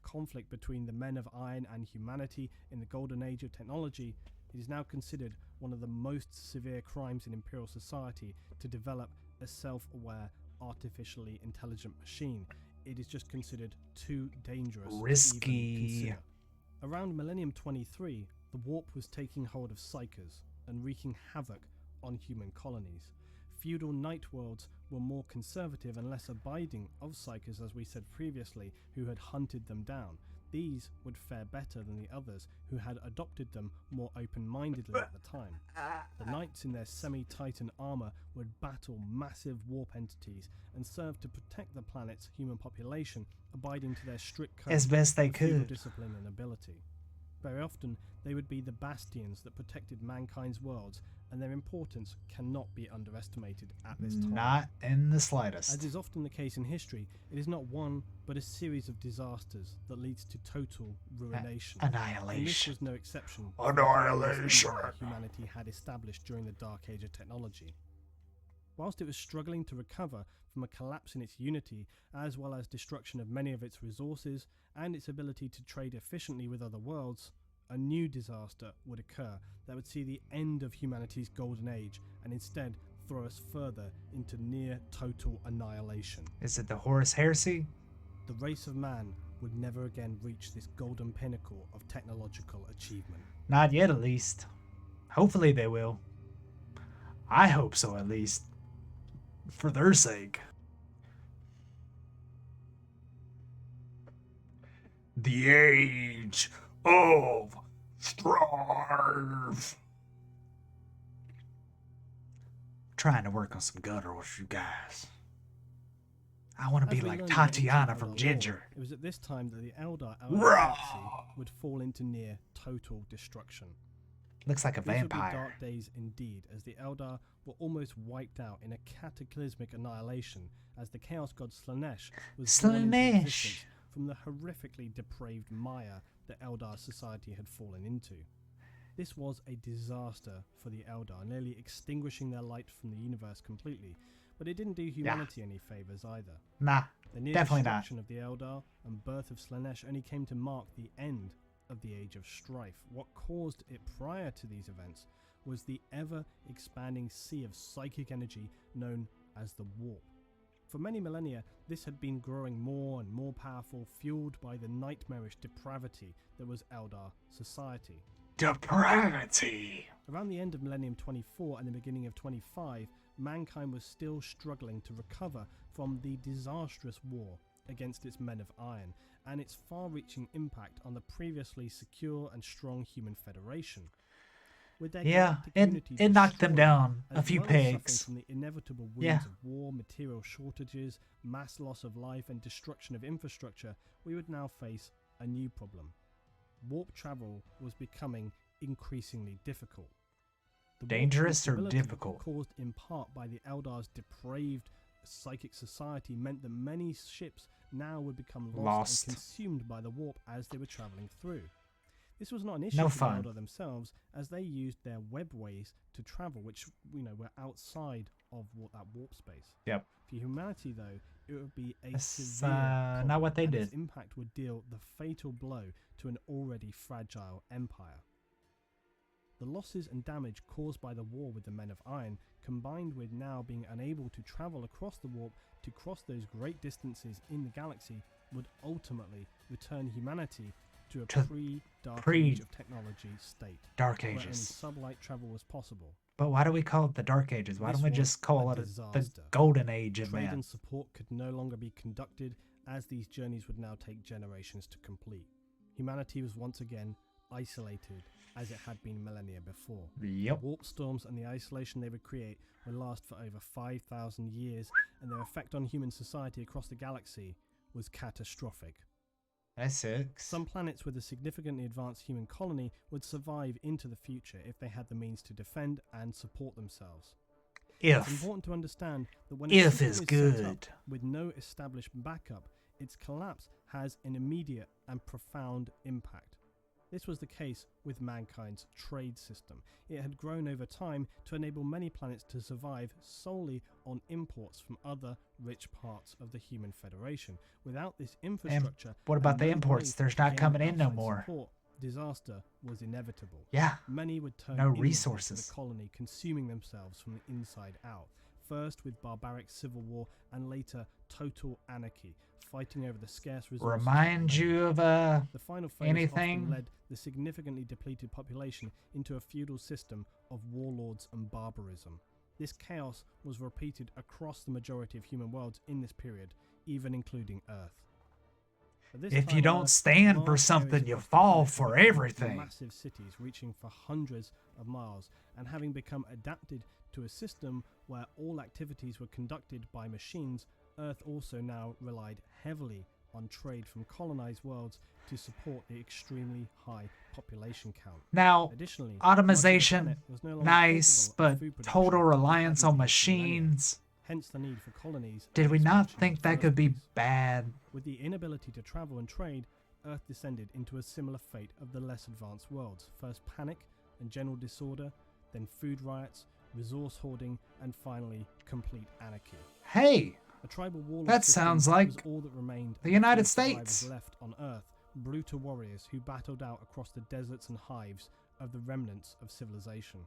Conflict between the men of iron and humanity in the golden age of technology, it is now considered one of the most severe crimes in Imperial society to develop a self-aware, artificially intelligent machine. It is just considered too dangerous Risky. to even consider. Around Millennium 23, the warp was taking hold of psychers and wreaking havoc on human colonies. Feudal night worlds were more conservative and less abiding of psychers, as we said previously, who had hunted them down. These would fare better than the others, who had adopted them more open-mindedly at the time. The knights in their semi-titan armor would battle massive warp entities and serve to protect the planet's human population, abiding to their strict code as best they of feudal could. discipline and ability. Very often, they would be the bastions that protected mankind's worlds, and their importance cannot be underestimated at this time. Not in the slightest. As is often the case in history, it is not one, but a series of disasters that leads to total ruination. Annihilation. And this was no exception. Annihilation. Humanity had established during the Dark Age of technology. Whilst it was struggling to recover from a collapse in its unity, as well as destruction of many of its resources and its ability to trade efficiently with other worlds, a new disaster would occur that would see the end of humanity's golden age and instead throw us further into near total annihilation. Is it the Horus Heresy? The race of man would never again reach this golden pinnacle of technological achievement. Not yet, at least. Hopefully they will. I hope so, at least. For their sake. The Age of Strife. Trying to work on some gutturals, you guys. I want to be like Tatiana from Ginger. It was at this time that the Eldar galaxy would fall into near total destruction. Looks like a These would be vampire. dark days indeed, as the Eldar were almost wiped out in a cataclysmic annihilation, as the Chaos God Slanesh was born into existence from the horrifically depraved mire that Eldar society had fallen into. This was a disaster for the Eldar, nearly extinguishing their light from the universe completely, but it didn't do humanity any favours either. Nah, the near definitely not. destruction of the Eldar and birth of Slanesh only came to mark the end of the Age of Strife. What caused it prior to these events was the ever-expanding sea of psychic energy known as the Warp. For many millennia, this had been growing more and more powerful, fueled by the nightmarish depravity that was Eldar society. Depravity. Around the end of Millennium 24 and the beginning of 25, mankind was still struggling to recover from the disastrous war against its Men of Iron and its far-reaching impact on the previously secure and strong human federation. With their galactic unity it knocked them destroyed, down a as few well as suffering pegs. from the inevitable wounds Yeah. of war, material shortages, mass loss of life, and destruction of infrastructure, we would now face a new problem. Warp travel was becoming increasingly difficult. The warp's Dangerous or instability, difficult? caused in part by the Eldar's depraved psychic society, meant that many ships now would become lost and consumed by the warp as they were traveling through. This was not an issue No for fun. the Eldar themselves, as they used their webways to travel, which were outside of that warp space. Yep. For humanity, though, it would be a That's, severe not problem, what they and did. its impact would deal the fatal blow to an already fragile empire. The losses and damage caused by the war with the Men of Iron, combined with now being unable to travel across the warp to cross those great distances in the galaxy, would ultimately return humanity to a pre-Dark Age of technology state, Dark where only Ages. sublight travel was possible. But why do we call it the Dark Ages? Why This don't we was just call a it the disaster. Golden Age of Trade man? and support could no longer be conducted, as these journeys would now take generations to complete. Humanity was once again isolated, as it had been millennia before. Yep. Warp storms and the isolation they would create would last for over 5,000 years, and their effect on human society across the galaxy was catastrophic. That sucks. Some planets with a significantly advanced human colony would survive into the future if they had the means to defend and support themselves. It's If important to understand that when a If system is set good. up with no established backup, its collapse has an immediate and profound impact. This was the case with mankind's trade system. It had grown over time to enable many planets to survive solely on imports from other rich parts of the human federation. Without this infrastructure, what about and the no imports? way There's to not gain coming in no outside more. support, disaster was inevitable. Yeah. Many would turn No inwards resources. to the colony, consuming themselves from the inside out. First with barbaric civil war, and later total anarchy, fighting over the scarce resources. Remind you of The final phase anything? often led the significantly depleted population into a feudal system of warlords and barbarism. This chaos was repeated across the majority of human worlds in this period, even including Earth. At this If time you on don't Earth, stand for vast something, areas you across the fall planet had for become everything. Massive cities reaching for hundreds of miles, and having become adapted to a system where all activities were conducted by machines, Earth also now relied heavily on trade from colonized worlds to support the extremely high population count. Now, Additionally, much of the automation, planet was no longer nice, capable of but food production total as it had reliance been on for millennia. machines. Hence the need for colonies. Did and we not expansion in think the that first could be place. bad? With the inability to travel and trade, Earth descended into a similar fate of the less advanced worlds. First panic and general disorder, then food riots, resource hoarding, and finally complete anarchy. Hey, A tribal warlord that system sounds was like all that remained the of United few survivors States. left on Earth, brutal warriors who battled out across the deserts and hives of the remnants of civilization.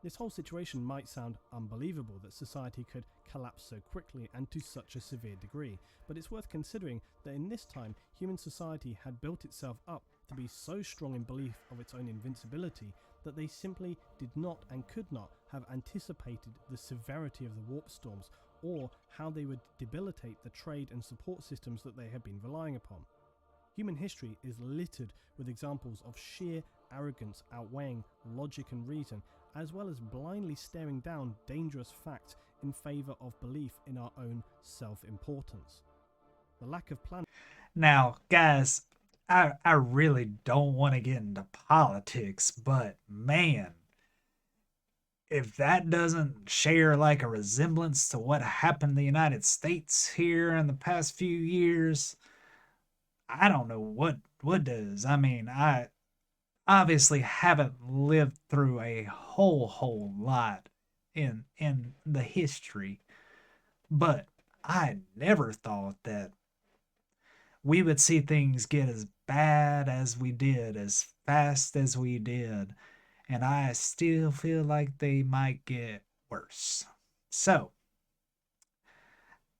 This whole situation might sound unbelievable that society could collapse so quickly and to such a severe degree, but it's worth considering that in this time human society had built itself up to be so strong in belief of its own invincibility that they simply did not and could not have anticipated the severity of the warp storms or how they would debilitate the trade and support systems that they had been relying upon. Human history is littered with examples of sheer arrogance outweighing logic and reason, as well as blindly staring down dangerous facts in favour of belief in our own self-importance. The lack of planning. Now, guys, I really don't want to get into politics, but man, if that doesn't share like a resemblance to what happened in the United States here in the past few years, I don't know what does. I mean, I obviously haven't lived through a whole lot in the history, but I never thought that we would see things get as bad as we did, as fast as we did, and I still feel like they might get worse. So,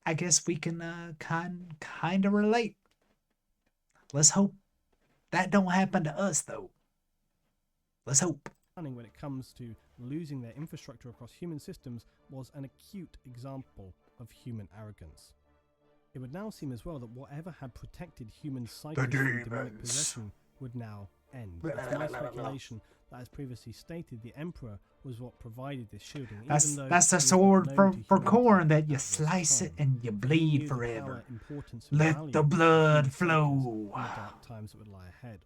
I guess we can kind of relate. Let's hope that don't happen to us though. Let's hope. When it comes to losing their infrastructure across human systems was an acute example of human arrogance. It would now seem as well that whatever had protected human psyches from demonic demons. possession would now end. It's my speculation that, as previously stated, the Emperor was what provided this shielding. That's even though that's the he was sword not for, known to for humanity corn that you at this slice it time. and you He bleed knew the forever. power, importance, and Let value the of blood human psyches flow. in the dark times that would lie ahead.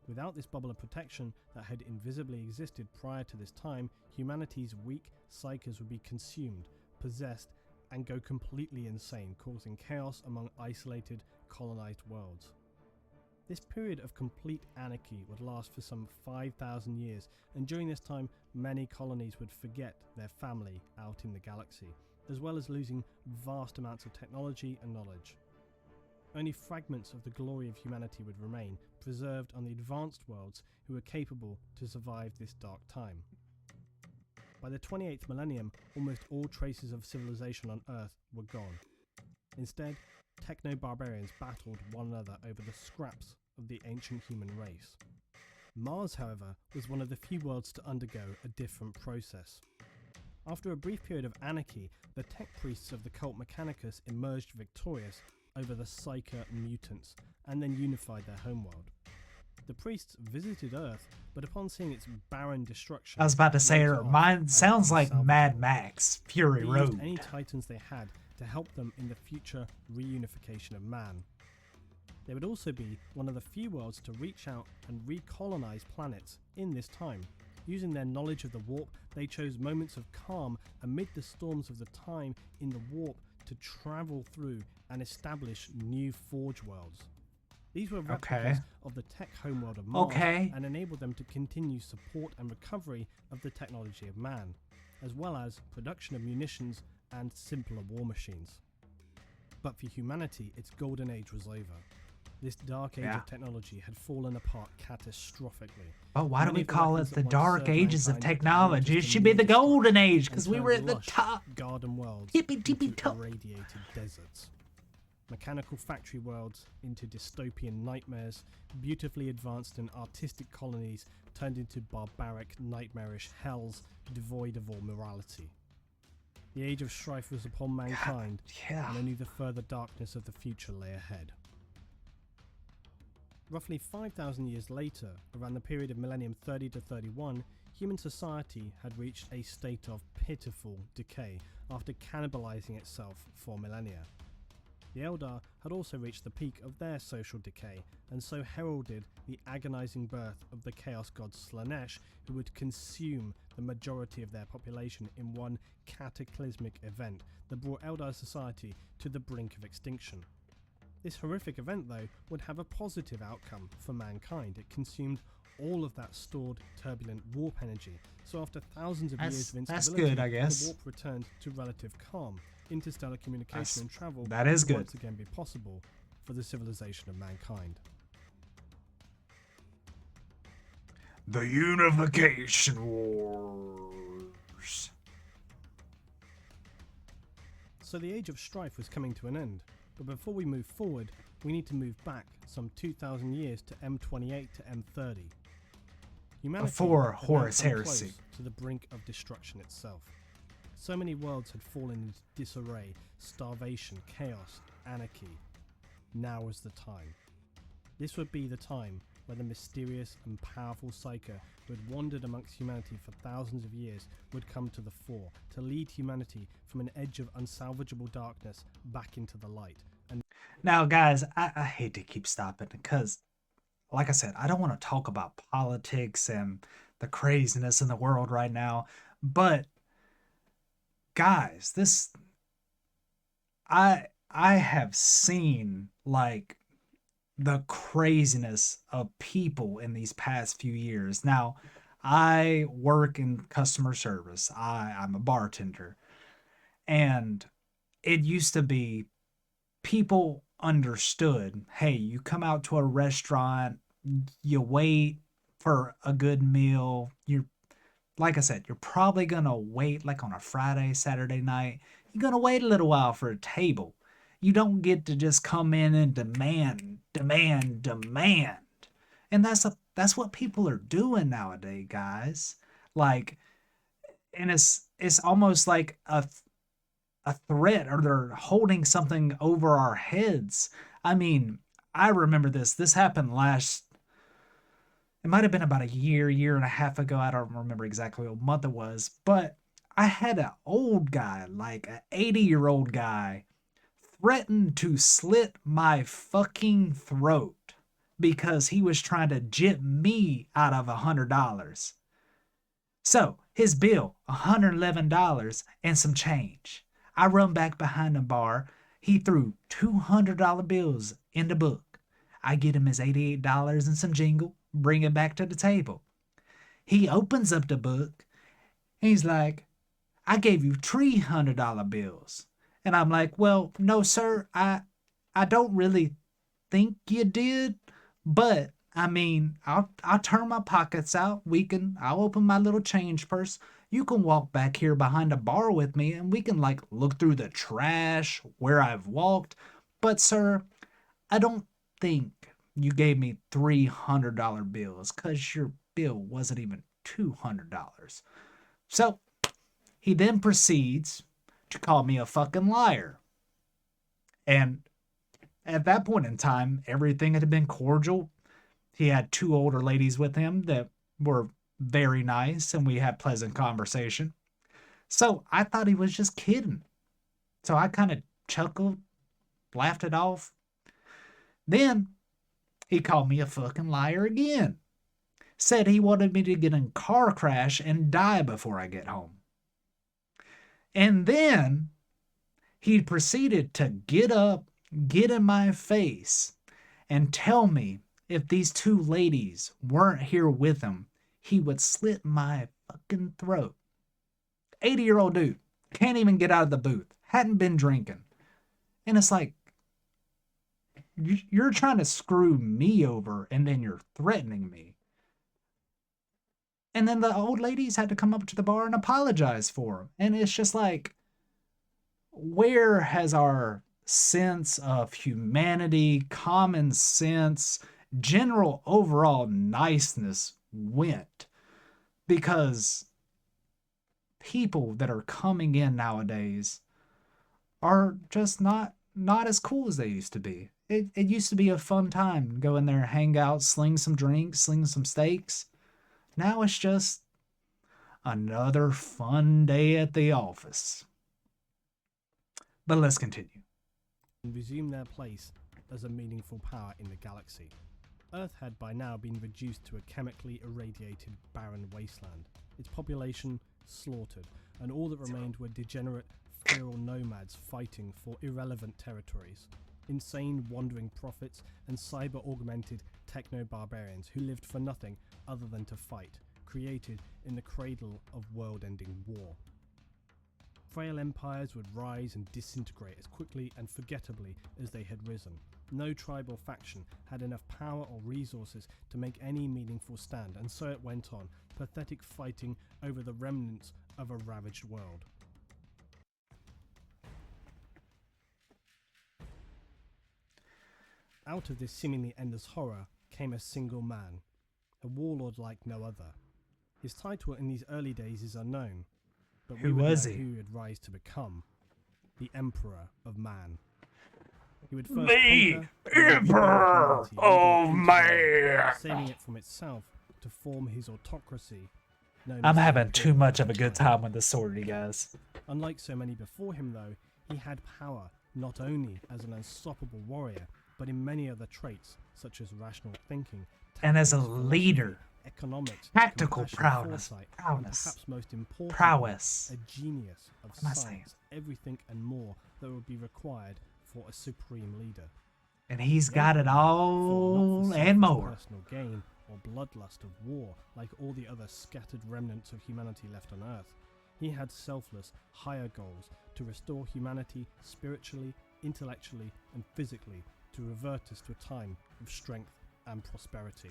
Without this bubble of protection that had invisibly existed prior to this time, humanity's weak psyches would be consumed, possessed, and go completely insane, causing chaos among isolated, colonized worlds. This period of complete anarchy would last for some 5,000 years, and during this time, many colonies would forget their family out in the galaxy, as well as losing vast amounts of technology and knowledge. Only fragments of the glory of humanity would remain, preserved on the advanced worlds who were capable to survive this dark time. By the 28th millennium, almost all traces of civilization on Earth were gone. Instead, techno-barbarians battled one another over the scraps of the ancient human race. Mars, however, was one of the few worlds to undergo a different process. After a brief period of anarchy, the tech priests of the cult Mechanicus emerged victorious over the Psyker mutants, and then unified their homeworld. The priests visited Earth, but upon seeing its barren destruction, I was about to say, wrote it off mine as sounds like Mad unsalvageable. Max, Fury They used Road. any titans they had to help them in the future reunification of man. They would also be one of the few worlds to reach out and recolonize planets in this time. Using their knowledge of the warp, they chose moments of calm amid the storms of the time in the warp to travel through and establish new forge worlds. These were replicas of the tech homeworld of Mars and enabled them to continue support and recovery of the technology of man, as well as production of munitions and simpler war machines. But for humanity, its golden age was over. This dark age of technology had fallen apart catastrophically. But why do Many we of the call weapons it that the once dark served ages of mankind were technology? It just a should be mere the golden destruction age and because we turned were at the lush top. garden worlds Tippy, tippy, into top. irradiated deserts. Mechanical factory worlds into dystopian nightmares, beautifully advanced and artistic colonies turned into barbaric, nightmarish hells devoid of all morality. The age of strife was upon mankind, and only the further darkness of the future lay ahead. Roughly 5,000 years later, around the period of millennium 30 to 31, human society had reached a state of pitiful decay after cannibalizing itself for millennia. The Eldar had also reached the peak of their social decay, and so heralded the agonizing birth of the Chaos god Slanesh, who would consume the majority of their population in one cataclysmic event that brought Eldar society to the brink of extinction. This horrific event, though, would have a positive outcome for mankind. It consumed all of that stored turbulent warp energy, so after thousands of years of instability, That's good, I guess. the warp returned to relative calm. Interstellar communication and travel that is would good. once again be possible for the civilization of mankind. The Unification Wars. So the age of strife was coming to an end, but before we move forward, we need to move back some 2,000 years to M28 to M30. Humanity Before had now Horus come Heresy. close to the brink of destruction itself. So many worlds had fallen into disarray, starvation, chaos, anarchy. Now was the time. This would be the time where the mysterious and powerful Psyker who had wandered amongst humanity for thousands of years would come to the fore to lead humanity from an edge of unsalvageable darkness back into the light. And now, guys, I hate to keep stopping because, like I said, I don't want to talk about politics and the craziness in the world right now, but guys, I have seen like the craziness of people in these past few years. Now, I work in customer service. I'm a bartender. And it used to be people understood, hey, you come out to a restaurant, you wait for a good meal. You're like I said, you're probably gonna wait like on a Friday, Saturday night. you're going to wait a little while for a table. You don't get to just come in and demand. And that's what people are doing nowadays, guys. Like, and it's almost like a threat, or they're holding something over our heads. I mean, I remember this. This happened last, it might have been about a year and a half ago. I don't remember exactly what month it was, but I had an old guy, like an 80-year-old guy, threaten to slit my fucking throat because he was trying to jip me out of $100. So his bill, $111 and some change. I run back behind the bar. He threw $200 bills in the book. I get him his $88 and some jingle, bring it back to the table. He opens up the book. He's like, I gave you $300 bills. And I'm like, well, no, sir, I don't really think you did, but I mean, I'll turn my pockets out. I'll open my little change purse. You can walk back here behind the bar with me and we can like look through the trash where I've walked. But sir, I don't think you gave me $300 bills because your bill wasn't even $200. So he then proceeds to call me a fucking liar. And at that point in time, everything had been cordial. He had two older ladies with him that were very nice, and we had pleasant conversation. So I thought he was just kidding. So I kind of chuckled, laughed it off. Then he called me a fucking liar again. Said he wanted me to get in a car crash and die before I get home. And then he proceeded to get up, get in my face, and tell me if these two ladies weren't here with him, he would slit my fucking throat. 80-year-old dude, can't even get out of the booth, hadn't been drinking. And it's like, you're trying to screw me over and then you're threatening me. And then the old ladies had to come up to the bar and apologize for him. And it's just like, where has our sense of humanity, common sense, general overall niceness went? Because people that are coming in nowadays are just not as cool as they used to be. It used to be a fun time. Go in there, hang out, sling some drinks, sling some steaks. Now it's just another fun day at the office. But let's continue. And resume their place as a meaningful power in the galaxy. Earth had by now been reduced to a chemically irradiated barren wasteland, its population slaughtered, and all that remained were degenerate feral nomads fighting for irrelevant territories, insane wandering prophets, and cyber-augmented techno-barbarians who lived for nothing other than to fight, created in the cradle of world-ending war. Frail empires would rise and disintegrate as quickly and forgettably as they had risen. No tribal faction had enough power or resources to make any meaningful stand, and so it went on, pathetic fighting over the remnants of a ravaged world. Out of this seemingly endless horror came a single man, a warlord like no other. His title in these early days is unknown, but who was he? Who would rise to become the Emperor of Man. He would first The Emperor of Man, saving it from itself to form his autocracy. I'm having too much of a good time with the sword, you guys. Unlike so many before him, though, he had power not only as an unstoppable warrior, but in many other traits such as rational thinking, and as a leader, economics, tactical prowess, foresight, and perhaps most important, prowess, a genius of science, everything and more that would be required for a supreme leader. And he's got it all and more. Personal gain or bloodlust of war, like all the other scattered remnants of humanity left on Earth. He had selfless, higher goals to restore humanity spiritually, intellectually, and physically, to revert us to a time of strength and prosperity.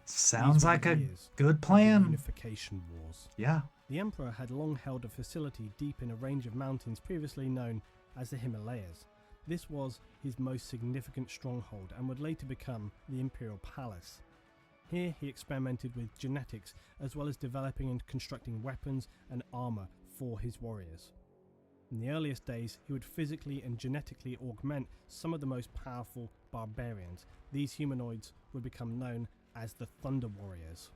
Sounds like a good plan. Unification wars. Yeah. The Emperor had long held a facility deep in a range of mountains previously known as the Himalayas. This was his most significant stronghold and would later become the Imperial Palace. Here he experimented with genetics as well as developing and constructing weapons and armour for his warriors. In the earliest days, he would physically and genetically augment some of the most powerful barbarians. These humanoids would become known as the Thunder Warriors.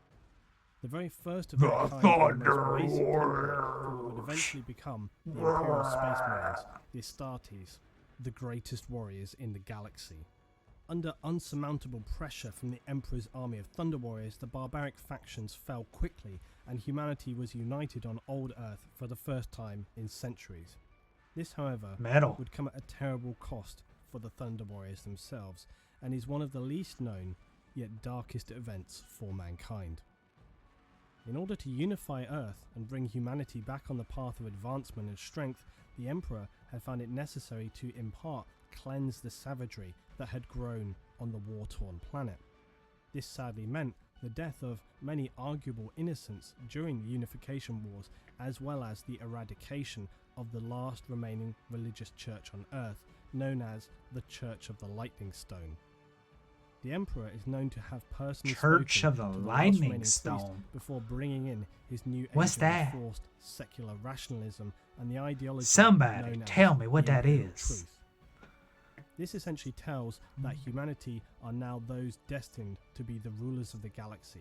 The very first of their kind, and the most basic template for what would eventually become the Imperial Space Marines, the Astartes, the greatest warriors in the galaxy. Under unsurmountable pressure from the Emperor's army of Thunder Warriors, the barbaric factions fell quickly and humanity was united on Old Earth for the first time in centuries. This, however, would come at a terrible cost for the Thunder Warriors themselves, and is one of the least known yet darkest events for mankind. In order to unify Earth and bring humanity back on the path of advancement and strength, the Emperor had found it necessary to in part cleanse the savagery that had grown on the war-torn planet. This sadly meant the death of many arguable innocents during the Unification Wars, as well as the eradication of the last remaining religious church on Earth, known as the Church of the Lightning Stone. The Emperor is known to have personally Church of the Lightning Stone Stone before bringing in his new What's that? enforced secular rationalism and the ideology Somebody known tell as me what the that Imperial is. Truth. This essentially tells that humanity are now those destined to be the rulers of the galaxy.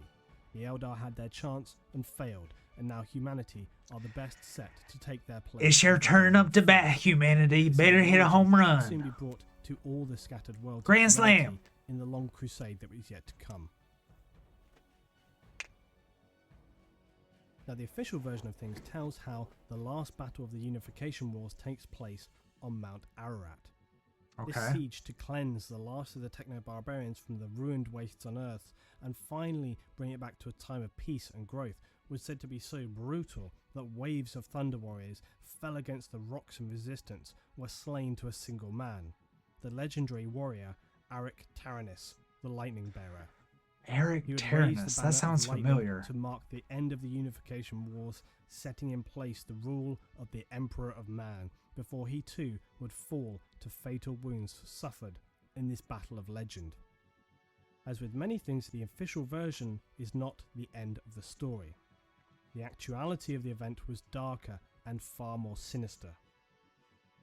The Eldar had their chance and failed, and now humanity are the best set to take their place. It's your turn up to bat, humanity. Better hit a home Will soon be run. brought to all the scattered worlds of Grand humanity slam. in the long crusade that is yet to come. Now, the official version of things tells how the last battle of the Unification Wars takes place on Mount Ararat. This Okay. siege to cleanse the last of the techno-barbarians from the ruined wastes on Earth and finally bring it back to a time of peace and growth was said to be so brutal that waves of Thunder Warriors fell against the rocks in resistance, were slain to a single man, the legendary warrior Aric Taranis, the Lightning Bearer. Eric He would raise the Taranis. banner That of sounds lightning familiar. to mark the end of the Unification Wars, setting in place the rule of the Emperor of Man, before he too would fall to fatal wounds suffered in this battle of legend. As with many things, the official version is not the end of the story. The actuality of the event was darker and far more sinister.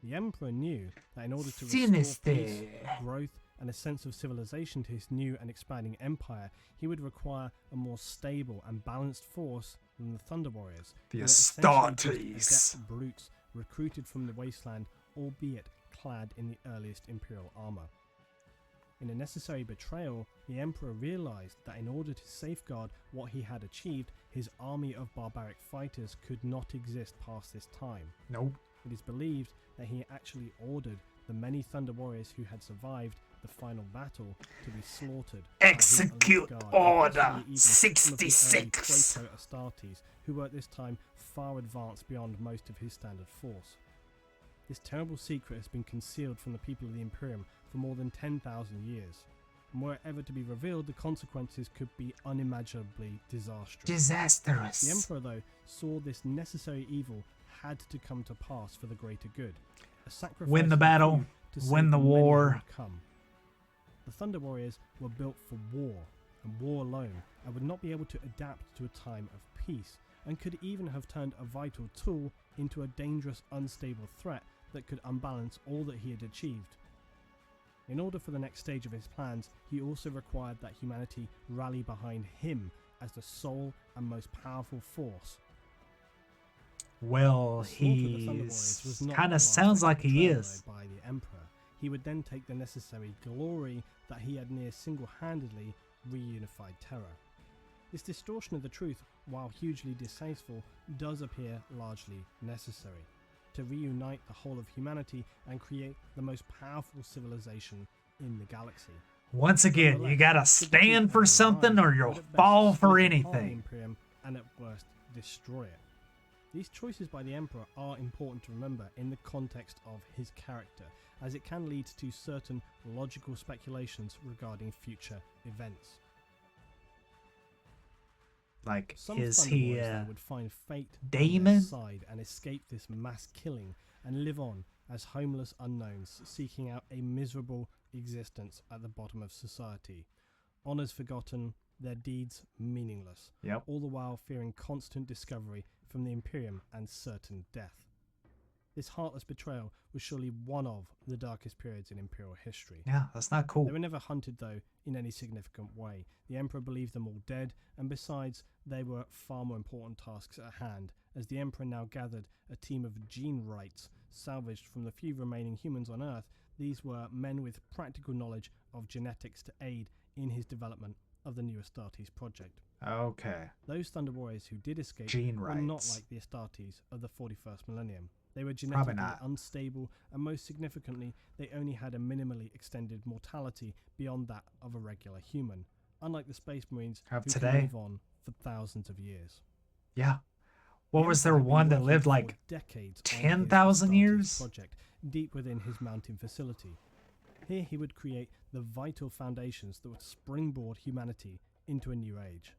The Emperor knew that in order to restore peace, growth, and a sense of civilization to his new and expanding empire, he would require a more stable and balanced force than the Thunder Warriors, The who were essentially Astartes. just adept brutes recruited from the wasteland, albeit clad in the earliest Imperial armor. In a necessary betrayal, the Emperor realized that in order to safeguard what he had achieved, his army of barbaric fighters could not exist past this time. Nope. It is believed that he actually ordered the many Thunder Warriors who had survived the final battle to be slaughtered. Execute by his elite guard, Order and possibly even some of the early 66. Proto-Astartes, who were at this time far advanced beyond most of his standard force. This terrible secret has been concealed from the people of the Imperium for more than 10,000 years, and were it ever to be revealed, the consequences could be unimaginably disastrous. The Disastrous. Emperor, though, saw this necessary evil had to come to pass for the greater good. A sacrifice Win the of battle, few to save win the many who war. would come. The Thunder Warriors were built for war, and war alone, and would not be able to adapt to a time of peace, and could even have turned a vital tool into a dangerous, unstable threat that could unbalance all that he had achieved. In order for the next stage of his plans, he also required that humanity rally behind him as the sole and most powerful force. Well, The slaughter of the Thunder Warriors was he's not kind the of last sounds act like of he betrayal is. led by the Emperor. He would then take the necessary glory that he had near single-handedly reunified Terra. This distortion of the truth, while hugely distasteful, does appear largely necessary to reunite the whole of humanity and create the most powerful civilization in the galaxy. Once again, you gotta stand for something or you'll fall for anything. Imperium and at worst destroy it. These choices by the Emperor are important to remember in the context of his character, as it can lead to certain logical speculations regarding future events. Like, Some is Thunder he Warriors, though, would find fate on Damon? their side and escape this mass killing and live on as homeless unknowns, seeking out a miserable existence at the bottom of society. Honours forgotten, their deeds meaningless, Yep. all the while fearing constant discovery from the Imperium and certain death. This heartless betrayal was surely one of the darkest periods in Imperial history. Yeah, that's not cool. They were never hunted, though, in any significant way. The Emperor believed them all dead, and besides, they were far more important tasks at hand, as the Emperor now gathered a team of gene wrights salvaged from the few remaining humans on Earth. These were men with practical knowledge of genetics to aid in his development of the new Astartes project. Okay. Those Thunder Warriors who did escape Gene were not rights. like the Astartes of the 41st millennium. They were Probably genetically not. unstable, and most significantly, they only had a minimally extended mortality beyond that of a regular human, unlike the Space Marines Of who today. can live on for thousands of years. Yeah. What The was there Emperor had been one that working lived for like decades on his 10,000 Astartes years? project, deep within his mountain facility. Here he would create the vital foundations that would springboard humanity into a new age.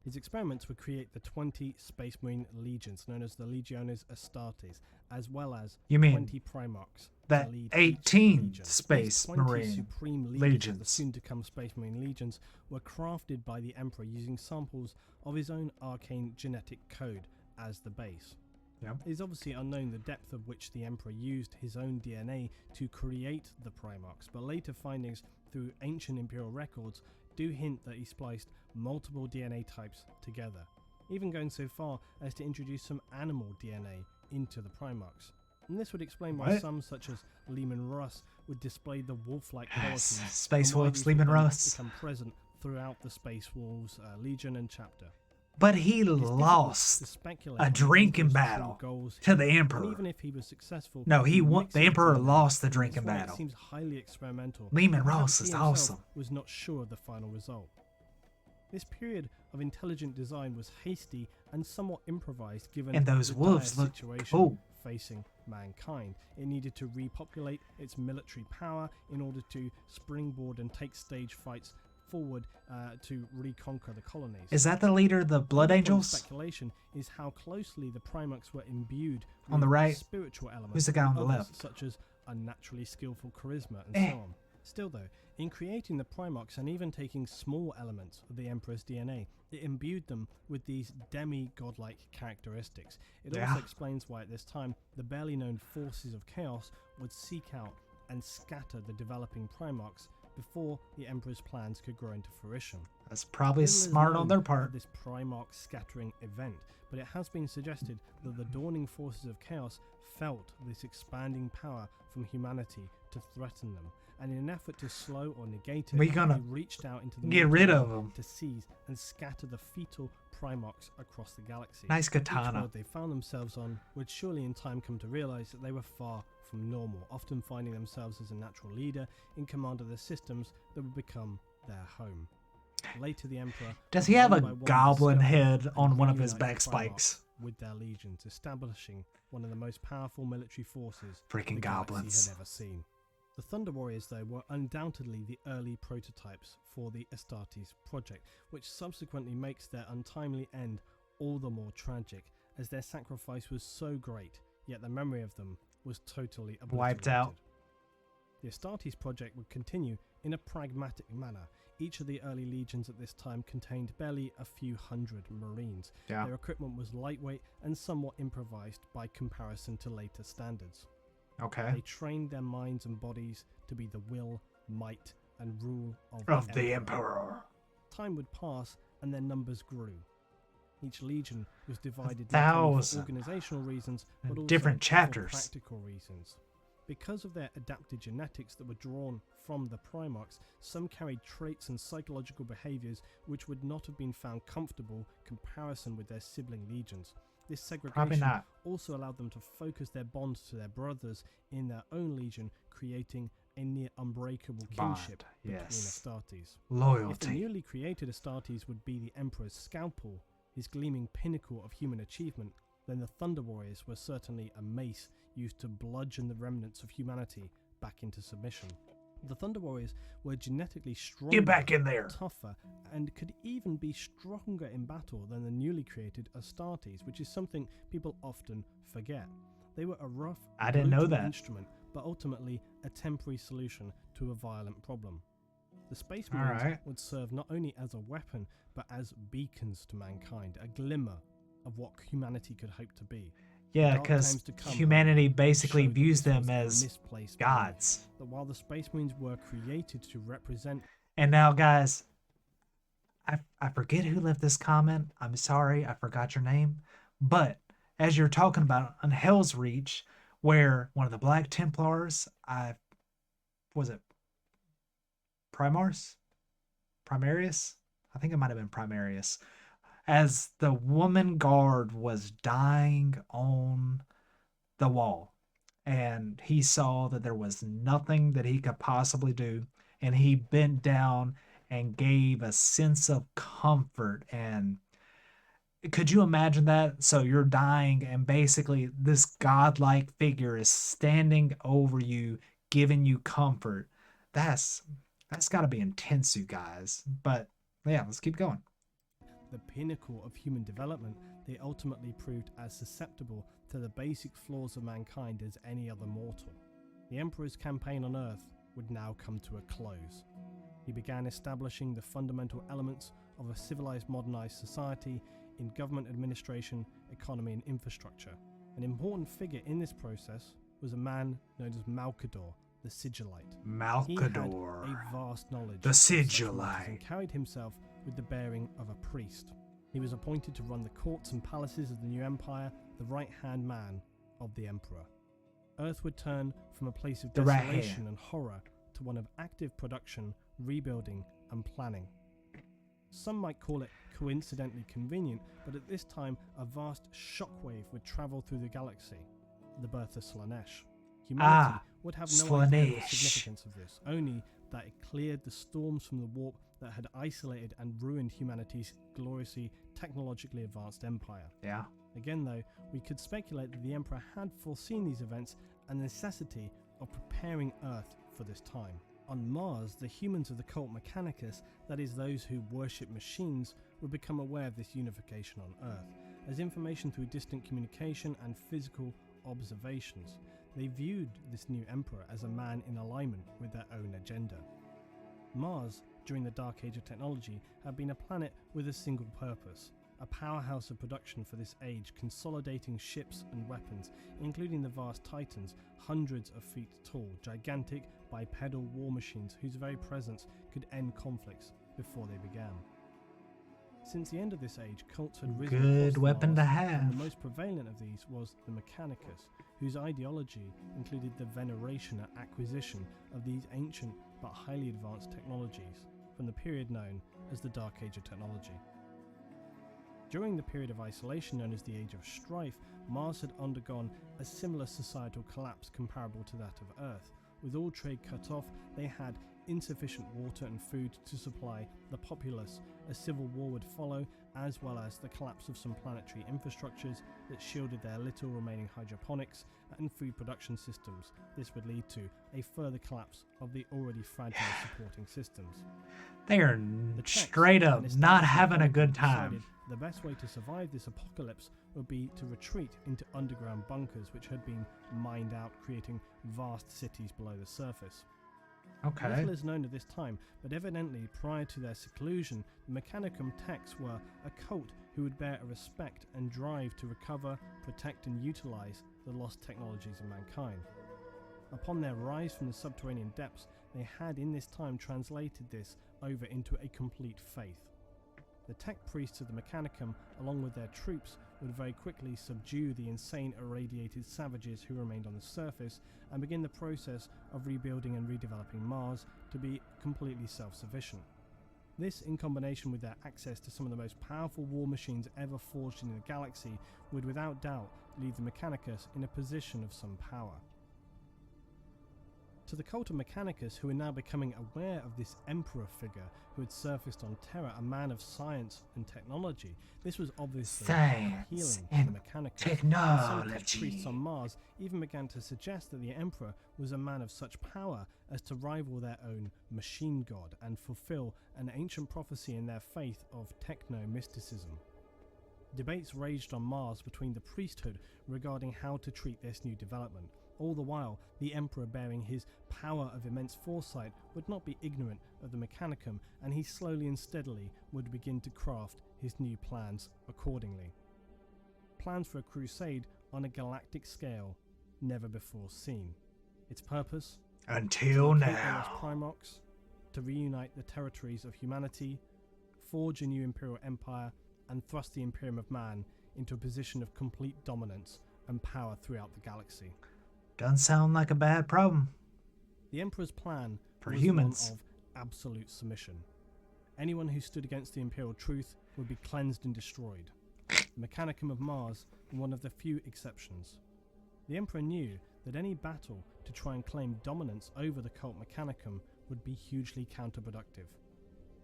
His experiments would create the 20 Space Marine legions known as the Legiones Astartes, as well as You mean 20 Primarchs that to lead 18 each legion. Space These 20 Marine supreme legions, legions. the soon-to-come Space Marine legions, were crafted by the Emperor using samples of his own arcane genetic code as the base. Yep. It is obviously unknown the depth of which the Emperor used his own DNA to create the Primarchs, but later findings through ancient Imperial records do hint that he spliced multiple DNA types together, even going so far as to introduce some animal DNA into the Primarchs. And this would explain why What? some, such as Lehman Russ, would display the wolf-like qualities, Space and why Wolves, these would Lehman then Russ. become present throughout the Space Wolves Legion and chapter. But he It is difficult lost to speculate a on the drinking Emperor's true battle goals to here, the and Emperor. even if he was successful, No, he in won. mixing The Emperor DNA lost the in this drinking way, battle. It seems highly experimental. Lehman Perhaps Russ he is himself awesome. was not sure of the final result. This period of intelligent design was hasty and somewhat improvised given And those the wolves dire look situation cool. facing mankind. It needed to repopulate its military power in order to springboard and take stage fights forward to reconquer the colonies. Is that the leader of the Blood Another point of Angels? speculation is how closely the Primarchs were imbued On the with right. spiritual elements. Who's the guy on and the others, left? such as unnaturally skillful charisma and Eh. so on. Still though, in creating the Primarchs and even taking small elements of the Emperor's DNA, it imbued them with these demi-godlike characteristics. It Yeah. also explains why at this time the barely known forces of chaos would seek out and scatter the developing Primarchs before the Emperor's plans could grow into fruition. That's probably Little is smart known on their of part. this Primarch scattering event, but it has been suggested that the dawning forces of chaos felt this expanding power from humanity to threaten them, and in an effort to slow or negate it, We gonna they reached out into the get rid multiverse of 'em. to seize and scatter the fetal Primarchs across the galaxy. Nice Each katana. world they found themselves on would surely in time come to realize that they were far from normal, often finding themselves as a natural leader in command of the systems that would become their home. Later, the Emperor Does would he have one a by one goblin discover head and on one of his reunite back the spikes? Primarchs with their legions, establishing one of the most powerful military forces Freaking the goblins. galaxy had ever seen. The Thunder Warriors, though, were undoubtedly the early prototypes for the Astartes project, which subsequently makes their untimely end all the more tragic, as their sacrifice was so great, yet the memory of them was totally obliterated. Wiped out. The Astartes project would continue in a pragmatic manner. Each of the early legions at this time contained barely a few hundred marines. Yeah. Their equipment was lightweight and somewhat improvised by comparison to later standards. Okay. They trained their minds and bodies to be the will, might, and rule Of the Emperor. Time would pass and their numbers grew. Each legion was divided not only for 1,000. organizational reasons, And but also different for chapters. practical reasons. Because of their adapted genetics that were drawn from the Primarchs, some carried traits and psychological behaviors which would not have been found comfortable comparison with their sibling legions. This Probably segregation not. also allowed them to focus their bonds to their brothers in their own legion, creating a near unbreakable kinship Bond, between yes. Astartes. If the Loyalty. newly created Astartes would be the Emperor's scalpel, his gleaming pinnacle of human achievement, then the Thunder Warriors were certainly a mace used to bludgeon the remnants of humanity back into submission. The Thunder Warriors were genetically stronger, Get back in there. tougher, and could even be stronger in battle than the newly created Astartes, which is something people often forget. They were a rough, I didn't know brutal that. instrument, but ultimately a temporary solution to a violent problem. The Space All Marines right. would serve not only as a weapon, but as beacons to mankind, a glimmer of what humanity could hope to be. Yeah, Dark because times to come, humanity however, basically showed that views this them was a as misplaced belief, gods. that while the Space Marines were created to represent And now, guys, I forget who left this comment. I'm sorry, I forgot your name. But as you're talking about on Hell's Reach, where one of the Black Templars, was it Primars? Primarius? I think it might have been Primarius. As the woman guard was dying on the wall, and he saw that there was nothing that he could possibly do, and he bent down and gave a sense of comfort. And could you imagine that? So you're dying, and basically this godlike figure is standing over you, giving you comfort. That's got to be intense, you guys. But yeah, let's keep going. the pinnacle of human development, they ultimately proved as susceptible to the basic flaws of mankind as any other mortal. The Emperor's campaign on Earth would now come to a close. He began establishing the fundamental elements of a civilized, modernized society in government administration, economy, and infrastructure. An important figure in this process was a man known as Malcador, the Sigillite. He had Malcador. a vast knowledge The of such matters Sigillite. and carried himself with the bearing of a priest. He was appointed to run the courts and palaces of the new empire, the right-hand man of the emperor. Earth would turn from a place of The right desolation hand. and horror to one of active production, rebuilding, and planning. Some might call it coincidentally convenient, but at this time a vast shockwave would travel through the galaxy, the birth of Slaanesh. Humanity would have no idea of the Slaanesh. significance of this, only that it cleared the storms from the warp that had isolated and ruined humanity's gloriously technologically advanced empire. Yeah. Again though, we could speculate that the Emperor had foreseen these events and the necessity of preparing Earth for this time. On Mars, the humans of the cult Mechanicus, that is those who worship machines, would become aware of this unification on Earth, as information through distant communication and physical observations. They viewed this new emperor as a man in alignment with their own agenda. Mars, during the Dark Age of technology, had been a planet with a single purpose, a powerhouse of production for this age, consolidating ships and weapons, including the vast Titans, hundreds of feet tall, gigantic bipedal war machines whose very presence could end conflicts before they began. Since the end of this age, cults had risen Good across weapon Mars, to have. and the most prevalent of these was the Mechanicus, whose ideology included the veneration and acquisition of these ancient but highly advanced technologies from the period known as the Dark Age of technology. During the period of isolation known as the Age of Strife, Mars had undergone a similar societal collapse comparable to that of Earth. With all trade cut off, they had insufficient water and food to supply the populace. A civil war would follow, as well as the collapse of some planetary infrastructures that shielded their little remaining hydroponics and food production systems. This would lead to a further collapse of the already fragile supporting systems. They are The Czechs, straight an up not established having a economy, good decided time. the best way to survive this apocalypse would be to retreat into underground bunkers which had been mined out, creating vast cities below the surface. Okay. Little is known at this time, but evidently prior to their seclusion, the Mechanicum techs were a cult who would bear a respect and drive to recover, protect and utilize the lost technologies of mankind. Upon their rise from the subterranean depths, they had in this time translated this over into a complete faith. The tech priests of the Mechanicum, along with their troops, would very quickly subdue the insane irradiated savages who remained on the surface and begin the process of rebuilding and redeveloping Mars to be completely self-sufficient. This, in combination with their access to some of the most powerful war machines ever forged in the galaxy, would without doubt leave the Mechanicus in a position of some power. To the cult of Mechanicus, who were now becoming aware of this emperor figure who had surfaced on Terra, a man of science and technology, this was obviously Science appealing and to the Mechanicus. And some tech technology. priests on Mars even began to suggest that the emperor was a man of such power as to rival their own machine god and fulfill an ancient prophecy in their faith of techno-mysticism. Debates raged on Mars between the priesthood regarding how to treat this new development. All the while, the Emperor, bearing his power of immense foresight, would not be ignorant of the Mechanicum, and he slowly and steadily would begin to craft his new plans accordingly. Plans for a crusade on a galactic scale never before seen. Its purpose? Until to locate the now. lost Primox, to reunite the territories of humanity, forge a new Imperial Empire, and thrust the Imperium of Man into a position of complete dominance and power throughout the galaxy. Doesn't sound like a bad problem. The Emperor's plan For was humans. one of absolute submission. Anyone who stood against the Imperial truth would be cleansed and destroyed. The Mechanicum of Mars were one of the few exceptions. The Emperor knew that any battle to try and claim dominance over the cult Mechanicum would be hugely counterproductive.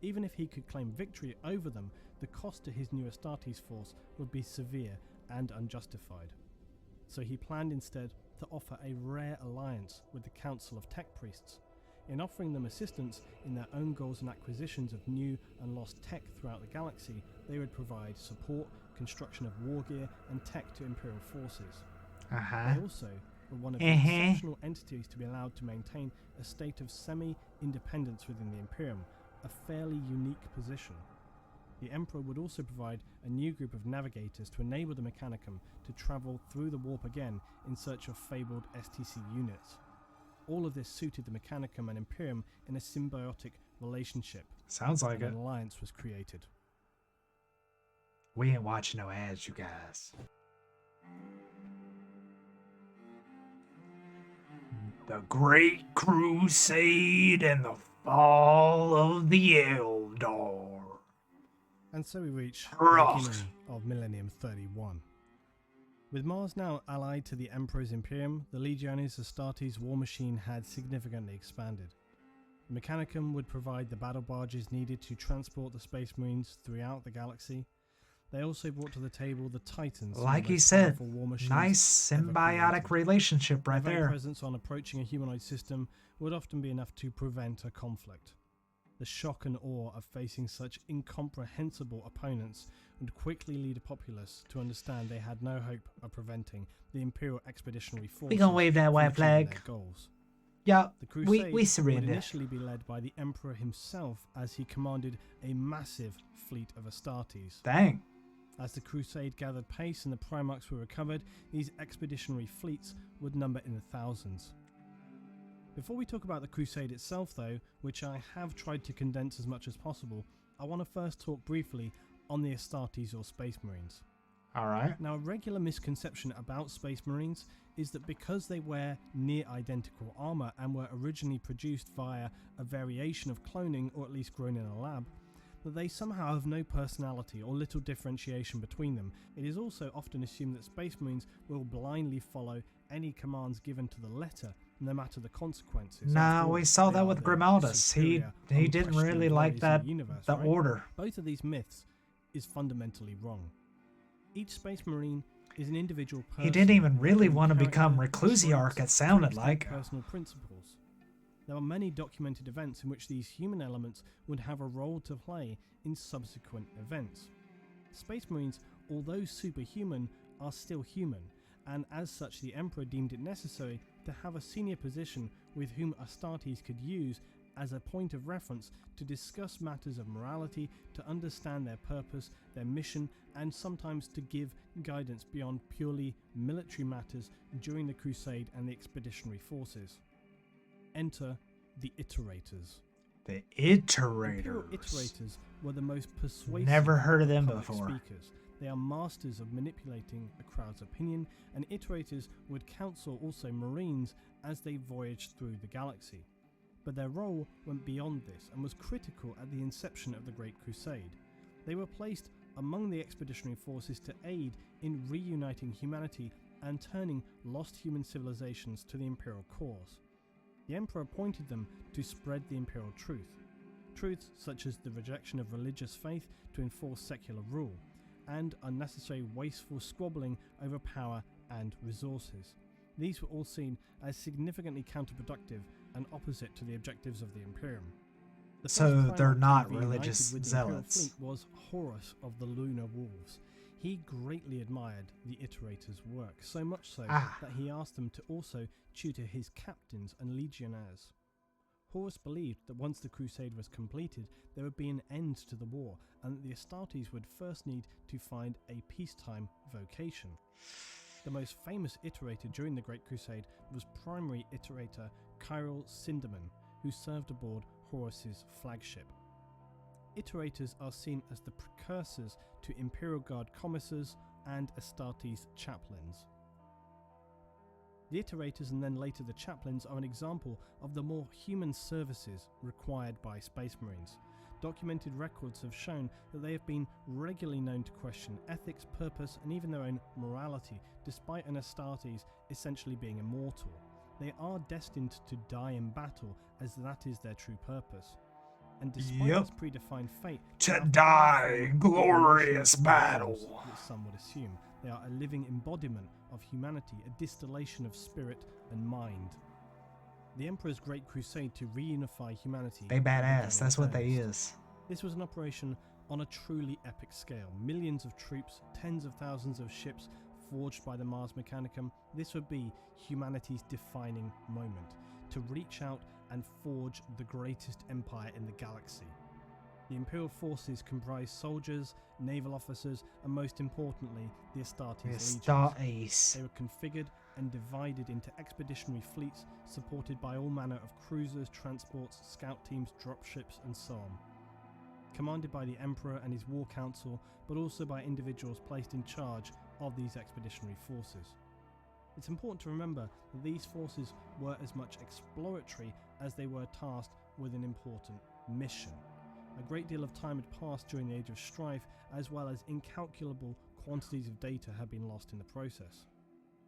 Even if he could claim victory over them, the cost to his new Astartes force would be severe and unjustified. So he planned instead to offer a rare alliance with the Council of Tech Priests. In offering them assistance in their own goals and acquisitions of new and lost tech throughout the galaxy, they would provide support, construction of war gear, and tech to Imperial forces. They also were one of the exceptional entities to be allowed to maintain a state of semi-independence within the Imperium, a fairly unique position. The Emperor would also provide a new group of navigators to enable the Mechanicum to travel through the warp again in search of fabled STC units. All of this suited the Mechanicum and Imperium in a symbiotic relationship. Sounds like and it. an alliance was created. We ain't watching no ads, you guys. The Great Crusade and the Fall of the Eldar. And so we reach the Rock. beginning of Millennium 31. With Mars now allied to the Emperor's Imperium, the Legiones Astartes war machine had significantly expanded. The Mechanicum would provide the battle barges needed to transport the Space Marines throughout the galaxy. They also brought to the table the Titans, some of Like the he most said, powerful war machines nice ever symbiotic created. relationship right Their very there. presence on approaching a humanoid system would often be enough to prevent a conflict. The shock and awe of facing such incomprehensible opponents would quickly lead a populace to understand they had no hope of preventing the Imperial Expeditionary Forces We gonna wave that from white achieving flag. their goals. Yeah, The we crusade would surrender. initially be led by the Emperor himself as he commanded a massive fleet of Astartes. Dang. As the crusade gathered pace and the Primarchs were recovered, these expeditionary fleets would number in the thousands. Before we talk about the crusade itself though, which I have tried to condense as much as possible, I want to first talk briefly on the Astartes or Space Marines. Alright. Now, a regular misconception about Space Marines is that because they wear near identical armour and were originally produced via a variation of cloning, or at least grown in a lab, that they somehow have no personality or little differentiation between them. It is also often assumed that Space Marines will blindly follow any commands given to the letter, no matter the consequences. Nah, After all, we saw they that are with the Grimaldus. He superior, didn't unquestioned really like warriors in that the universe, the right? order. Both of these myths is fundamentally wrong. Each Space Marine is an individual person. He didn't even really with want to character, become Reclusiarch, strengths, it sounded traits, and like. personal principles. There are many documented events in which these human elements would have a role to play in subsequent events. Space Marines, although superhuman, are still human, and as such the Emperor deemed it necessary to have a senior position with whom Astartes could use as a point of reference to discuss matters of morality, to understand their purpose, their mission, and sometimes to give guidance beyond purely military matters during the Crusade and the expeditionary forces. Enter the Iterators. The Imperial Iterators. Iterators were the most persuasive Never heard of them public before. speakers. They are masters of manipulating a crowd's opinion, and Iterators would counsel also Marines as they voyaged through the galaxy. But their role went beyond this and was critical at the inception of the Great Crusade. They were placed among the expeditionary forces to aid in reuniting humanity and turning lost human civilizations to the Imperial cause. The The Emperor appointed them to spread the imperial truth. Truths such as the rejection of religious faith to enforce secular rule, and unnecessary wasteful squabbling over power and resources. These were all seen as significantly counterproductive and opposite to the objectives of the Imperium. The So first they're primarch not to be united religious with the Imperial zealots. fleet was Horus of the Lunar Wolves. He greatly admired the Iterators' work, so much so that he asked them to also tutor his captains and legionnaires. Horus believed that once the crusade was completed, there would be an end to the war, and that the Astartes would first need to find a peacetime vocation. The most famous Iterator during the Great Crusade was primary Iterator Kyril Sindaman, who served aboard Horus's flagship. Iterators are seen as the precursors to Imperial Guard commissars and Astartes chaplains. The Iterators and then later the chaplains are an example of the more human services required by Space Marines. Documented records have shown that they have been regularly known to question ethics, purpose, and even their own morality, despite an Astartes essentially being immortal. They are destined to die in battle, as that is their true purpose. And despite this predefined fate, they To are die far in from the glorious emotional battle. problems that some would assume. They are a living embodiment of humanity, a distillation of spirit and mind. The Emperor's Great Crusade to reunify humanity. They badass. That's what they is. This was an operation on a truly epic scale. Millions of troops, tens of thousands of ships forged by the Mars Mechanicum. This would be humanity's defining moment, to reach out and forge the greatest empire in the galaxy. The Imperial forces comprised soldiers, naval officers, and most importantly, the Astartes legions. They were configured and divided into expeditionary fleets supported by all manner of cruisers, transports, scout teams, dropships, and so on. Commanded by the Emperor and his war council, but also by individuals placed in charge of these expeditionary forces. It's important to remember that these forces were as much exploratory as they were tasked with an important mission. A great deal of time had passed during the Age of Strife, as well as incalculable quantities of data had been lost in the process.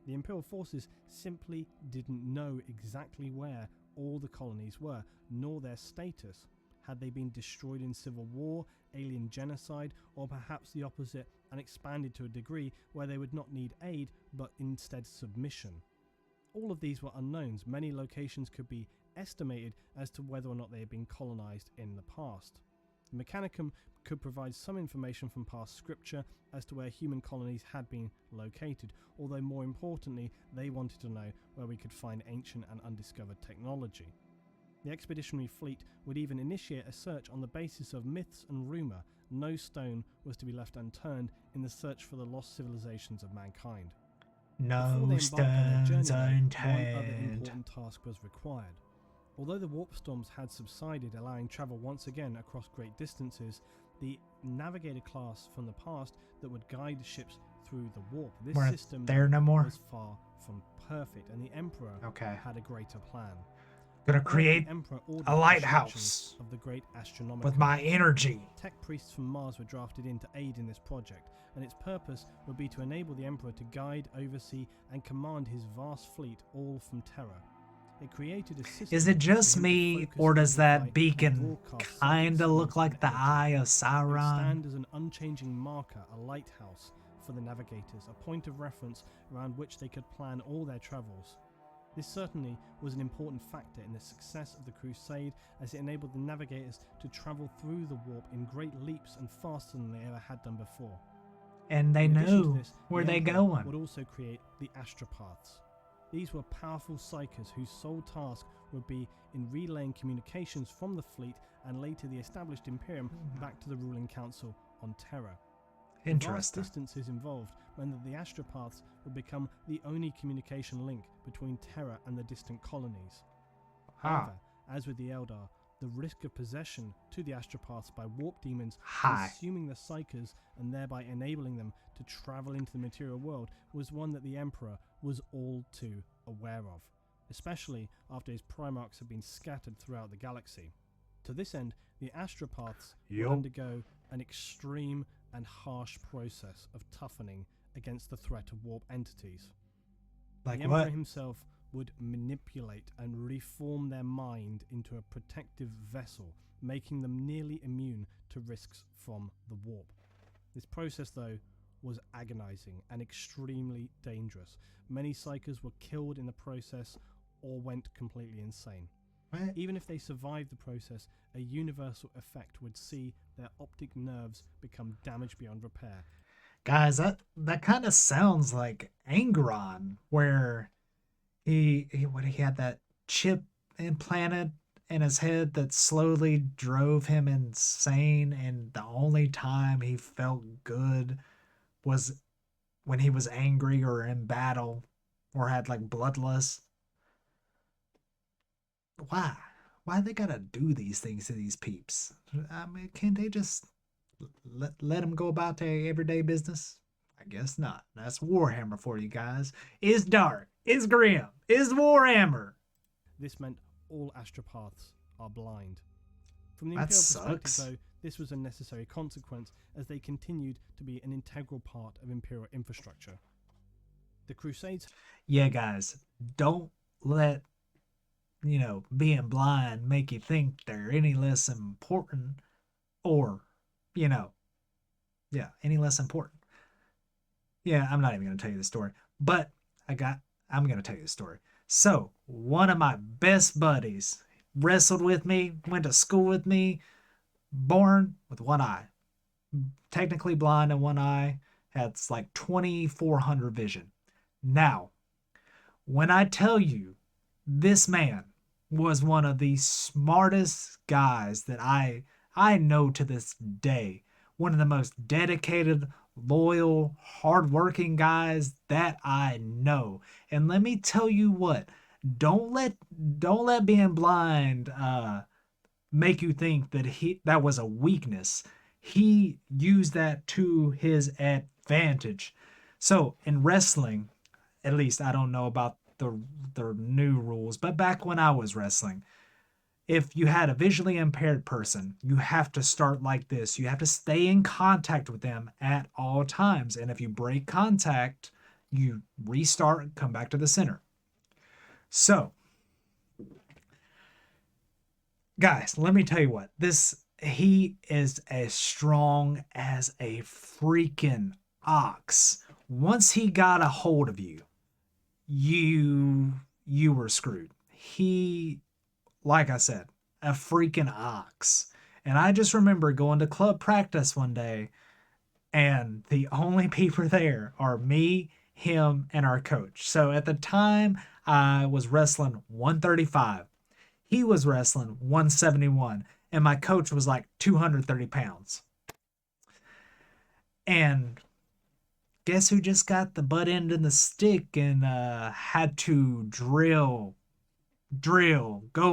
The Imperial forces simply didn't know exactly where all the colonies were, nor their status. Had they been destroyed in civil war, alien genocide, or perhaps the opposite and expanded to a degree where they would not need aid, but instead submission? All of these were unknowns. Many locations could be estimated as to whether or not they had been colonized in the past. The Mechanicum could provide some information from past scripture as to where human colonies had been located, although more importantly, they wanted to know where we could find ancient and undiscovered technology. The expeditionary fleet would even initiate a search on the basis of myths and rumour. No stone was to be left unturned in the search for the lost civilizations of mankind. No stones unturned. One other important task was required. Although the warp storms had subsided, allowing travel once again across great distances, the Navigator class from the past that would guide ships through the warp, this system was far from perfect, and the Emperor had a greater plan. Gonna create a lighthouse of the great astronomical with my energy. Tech priests from Mars were drafted in to aid in this project, and its purpose would be to enable the Emperor to guide, oversee, and command his vast fleet all from Terra. It created a system. Is it just me, or does that beacon kinda look like the Eye of Sauron? It stand as an unchanging marker, a lighthouse for the navigators, a point of reference around which they could plan all their travels. This certainly was an important factor in the success of the Crusade, as it enabled the navigators to travel through the warp in great leaps and faster than they ever had done before. And they knew where they going. Would also create the astropaths. These were powerful psychers whose sole task would be in relaying communications from the fleet and later the established Imperium back to the ruling council on Terra. Interesting. The vast distances involved meant that the astropaths would become the only communication link between Terra and the distant colonies. However, as with the Eldar, the risk of possession to the astropaths by warp demons, consuming the psychers and thereby enabling them to travel into the material world, was one that the Emperor was all too aware of, especially after his primarchs had been scattered throughout the galaxy. To this end, the astropaths would undergo an extreme and harsh process of toughening against the threat of warp entities. The Emperor himself would manipulate and reform their mind into a protective vessel, making them nearly immune to risks from the warp. This process, though, was agonizing and extremely dangerous. Many psychers were killed in the process or went completely insane. Right. Even if they survived the process, a universal effect would see their optic nerves become damaged beyond repair. Guys, that kind of sounds like Angron, where he had that chip implanted in his head that slowly drove him insane, and the only time he felt good was when he was angry or in battle or had like bloodlust. Why? Why they gotta do these things to these peeps? I mean, can't they just let them go about their everyday business? I guess not. That's Warhammer for you guys. It's dark. It's grim. It's Warhammer. This meant all astropaths are blind. From the That Imperial perspective, sucks. though, this was a necessary consequence as they continued to be an integral part of Imperial infrastructure. The Crusades. Yeah, guys, don't let, being blind make you think they're any less important or, you know, yeah, any less important. Yeah, I'm not even going to tell you the story, but I'm going to tell you the story. So, one of my best buddies wrestled with me, went to school with me, born with one eye, technically blind in one eye, had like 2400 vision. Now, when I tell you this man was one of the smartest guys that I know to this day, one of the most dedicated, loyal, hardworking guys that I know. And let me tell you what, don't let don't let being blind make you think that that was a weakness. He used that to his advantage. So in wrestling, at least I don't know about the new rules, but back when I was wrestling, if you had a visually impaired person, you have to start like this. You have to stay in contact with them at all times. And if you break contact, you restart and come back to the center. So, guys, let me tell you what. He is as strong as a freaking ox. Once he got a hold of you, you were screwed. He, like I said, a freaking ox. And I just remember going to club practice one day, and the only people there are me, him, and our coach. So at the time, I was wrestling 135. He was wrestling 171, and my coach was like 230 pounds. And guess who just got the butt end in the stick and had to go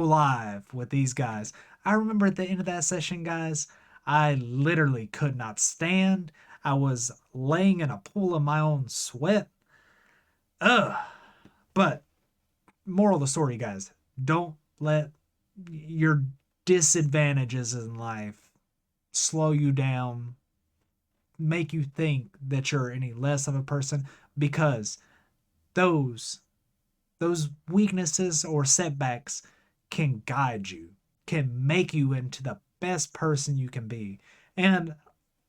live with these guys? I remember at the end of that session, guys, I literally could not stand. I was laying in a pool of my own sweat. Ugh. But moral of the story, guys, don't let your disadvantages in life slow you down, make you think that you're any less of a person, because those those weaknesses or setbacks can guide you, can make you into the best person you can be. And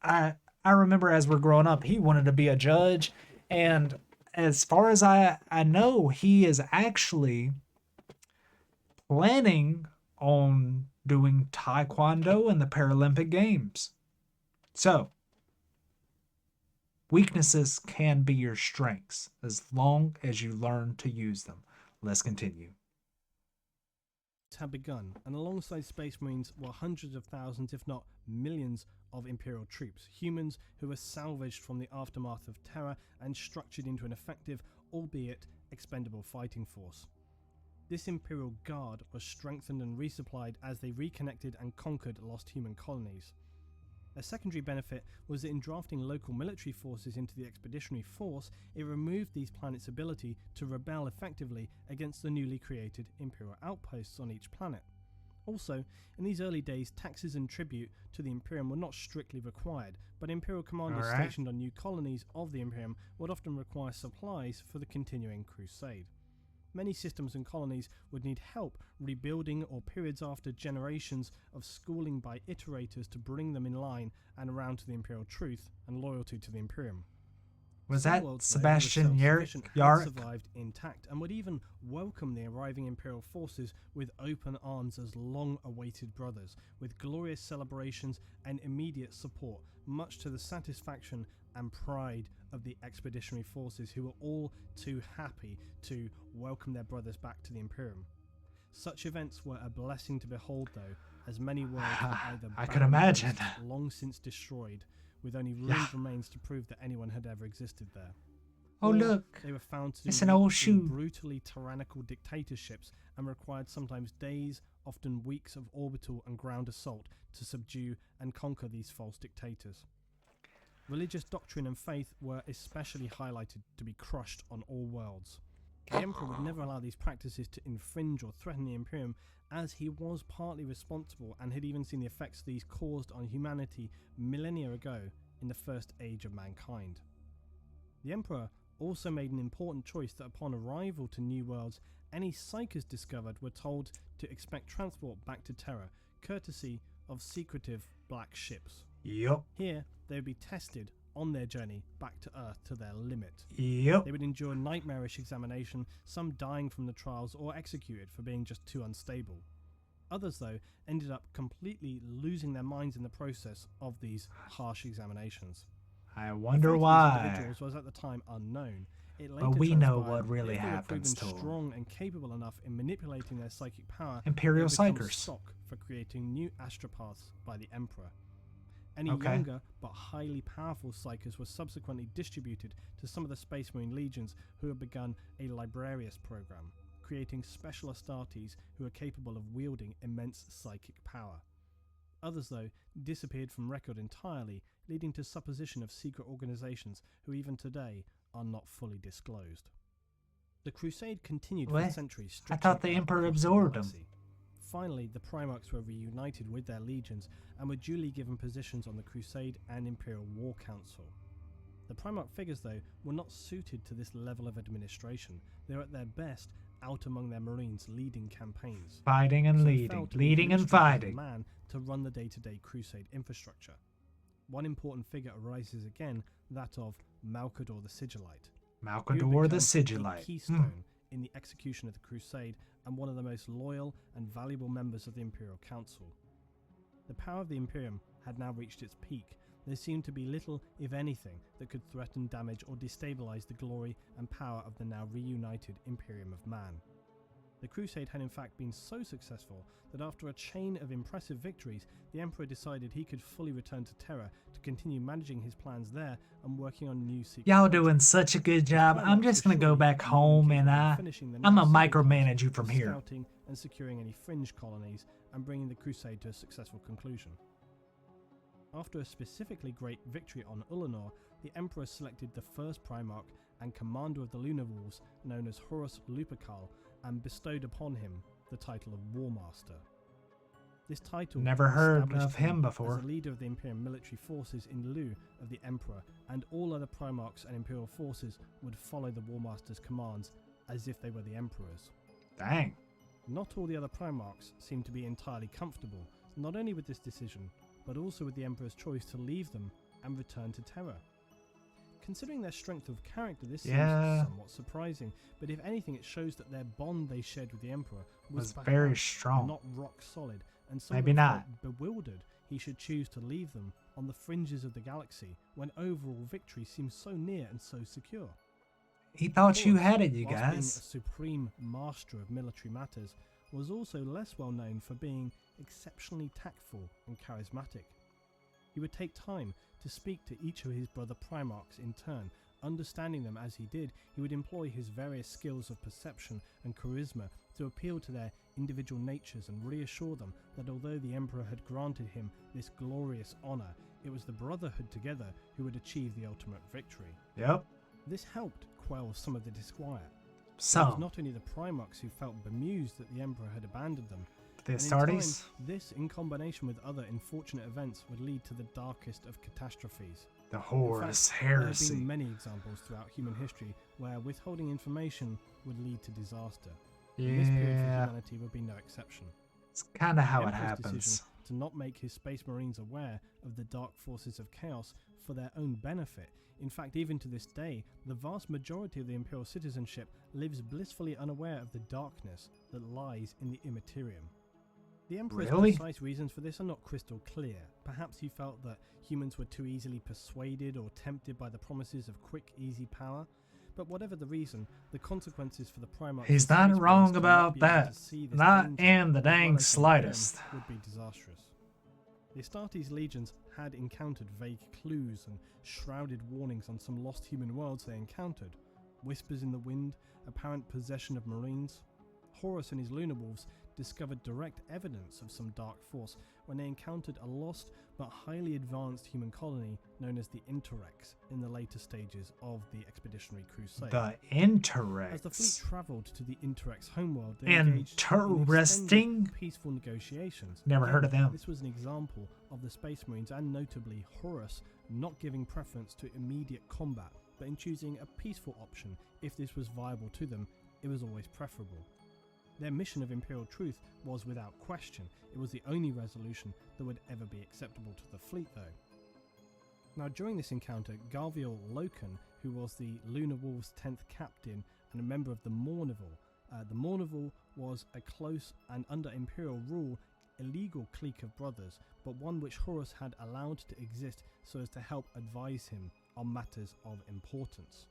I remember as we're growing up, he wanted to be a judge, and as far as I know, he is actually planning on doing taekwondo in the Paralympic Games. So, weaknesses can be your strengths as long as you learn to use them. Let's continue. Had begun, and alongside Space Marines were hundreds of thousands, if not millions, of Imperial troops, humans who were salvaged from the aftermath of terror and structured into an effective, albeit expendable, fighting force. This Imperial Guard was strengthened and resupplied as they reconnected and conquered lost human colonies. A secondary benefit was that in drafting local military forces into the expeditionary force, it removed these planets' ability to rebel effectively against the newly created Imperial outposts on each planet. Also, in these early days, taxes and tribute to the Imperium were not strictly required, but Imperial commanders stationed on new colonies of the Imperium would often require supplies for the continuing crusade. Many systems and colonies would need help rebuilding, or periods after generations of schooling by iterators to bring them in line and around to the imperial truth and loyalty to the Imperium. Was Some that worlds, though, who were Sebastian self-sufficient, had Yark? survived intact and would even welcome the arriving Imperial forces with open arms as long-awaited brothers, with glorious celebrations and immediate support, much to the satisfaction and pride of the expeditionary forces, who were all too happy to welcome their brothers back to the Imperium. Such events were a blessing to behold, though, as many worlds were either I could barren imagine. wastes, long since destroyed, with only ruined remains to prove that anyone had ever existed there. Oh, Or look. they were found to It's do an old in shoe. brutally tyrannical dictatorships and required sometimes days, often weeks of orbital and ground assault to subdue and conquer these false dictators. Religious doctrine and faith were especially highlighted to be crushed on all worlds. The Emperor would never allow these practices to infringe or threaten the Imperium, as he was partly responsible and had even seen the effects these caused on humanity millennia ago in the first age of mankind. The Emperor also made an important choice that upon arrival to new worlds, any psychers discovered were told to expect transport back to Terra, courtesy of secretive black ships. Yup. Here, they would be tested on their journey back to Earth to their limit. Yup. They would endure nightmarish examination, some dying from the trials or executed for being just too unstable. Others, though, ended up completely losing their minds in the process of these harsh examinations. I The wonder fate of these why. individuals was at the time unknown. It later But we know transpired what really if they were happens to proven 'em. strong and capable enough in manipulating their psychic power, Imperial they would become Psychers. stock for creating new astropaths by the Emperor. Any Okay. younger but highly powerful psychers were subsequently distributed to some of the Space Marine legions who had begun a Librarius program, creating special Astartes who are capable of wielding immense psychic power. Others, though, disappeared from record entirely, leading to supposition of secret organizations who even today are not fully disclosed. The Crusade continued for What? centuries. I stretching thought the out Emperor across the absorbed 'em. galaxy. Finally, the Primarchs were reunited with their legions and were duly given positions on the Crusade and Imperial War Council. The Primarch figures, though, were not suited to this level of administration. They were at their best out among their Marines leading campaigns. Fighting and So leading. felt to Leading be and least of a fighting. man to run the day-to-day Crusade infrastructure. One important figure arises again, that of Malcador the Sigillite. He would Malcador the become a Sigillite. keystone in the execution of the Crusade and one of the most loyal and valuable members of the Imperial Council. The power of the Imperium had now reached its peak. There seemed to be little, if anything, that could threaten, damage, or destabilize the glory and power of the now reunited Imperium of Man. The Crusade had in fact been so successful that after a chain of impressive victories, the Emperor decided he could fully return to Terra to continue managing his plans there and working on new secret Y'all projects. doing such a good job. Primarchs I'm just were gonna go surely back more than home and capable of finishing the I'm now a simple task micromanage you of from here. Scouting and securing any fringe colonies and bringing the Crusade to a successful conclusion. After a specifically great victory on Ulanor, the Emperor selected the first Primarch and commander of the Lunar Wolves, known as Horus Lupercal, and bestowed upon him the title of War Master. This title Never heard established of him before. as a leader of the Imperial military forces in lieu of the Emperor, and all other Primarchs and Imperial forces would follow the War Master's commands as if they were the Emperor's. Dang. Not all the other Primarchs seemed to be entirely comfortable, not only with this decision, but also with the Emperor's choice to leave them and return to Terra. Considering their strength of character, this Yeah. seems somewhat surprising, but if anything, it shows that their bond they shared with the Emperor was Very perhaps strong. not rock solid, and some Maybe of them not. felt bewildered he should choose to leave them on the fringes of the galaxy when overall victory seems so near and so secure. He thought you Horus, had it, you whilst being a guys. supreme master of military matters, was also less well known for being exceptionally tactful and charismatic. He would take time to speak to each of his brother Primarchs in turn. Understanding them as he did, he would employ his various skills of perception and charisma to appeal to their individual natures and reassure them that although the Emperor had granted him this glorious honour, it was the Brotherhood together who would achieve the ultimate victory. Yep. This helped quell some of the disquiet. It was So, not only the Primarchs who felt bemused that the Emperor had abandoned them. the And in time, Astartes, this, in combination with other unfortunate events, would lead to the darkest of catastrophes. the In Horus fact, there have heresy. been many examples throughout human history where withholding information would lead to disaster. And this period for Yeah, humanity would be no exception. it's kind of how The it Emperor's decision happens. to not make his space marines aware of the dark forces of chaos for their own benefit. In fact, even to this day, the vast majority of the Imperial citizenship lives blissfully unaware of the darkness that lies in the Immaterium. The Emperor's Really? precise reasons for this are not crystal clear. Perhaps he felt that humans were too easily persuaded or tempted by the promises of quick, easy power. But whatever the reason, the consequences for the Primarchs He's and not Space wrong Marines to not about be able that. to see this Not danger, in the as well dang as the Imperium, slightest. would be disastrous. The Astartes legions had encountered vague clues and shrouded warnings on some lost human worlds they encountered. Whispers in the wind, apparent possession of marines. Horus and his lunar wolves discovered direct evidence of some dark force when they encountered a lost but highly advanced human colony known as the Interrex in the later stages of the Expeditionary Crusade. The As the fleet Interrex. travelled to the Interrex homeworld, they engaged in Interesting. extended peaceful negotiations. Never heard of them. This was an example of the Space Marines, and notably Horus, not giving preference to immediate combat, but in choosing a peaceful option. If this was viable to them, it was always preferable. Their mission of Imperial Truth was without question. It was the only resolution that would ever be acceptable to the fleet, though. Now, during this encounter, Garviel Loken, who was the Lunar Wolves' 10th captain and a member of the Mournival was a close and, under Imperial rule, illegal clique of brothers, but one which Horus had allowed to exist so as to help advise him on matters of importance.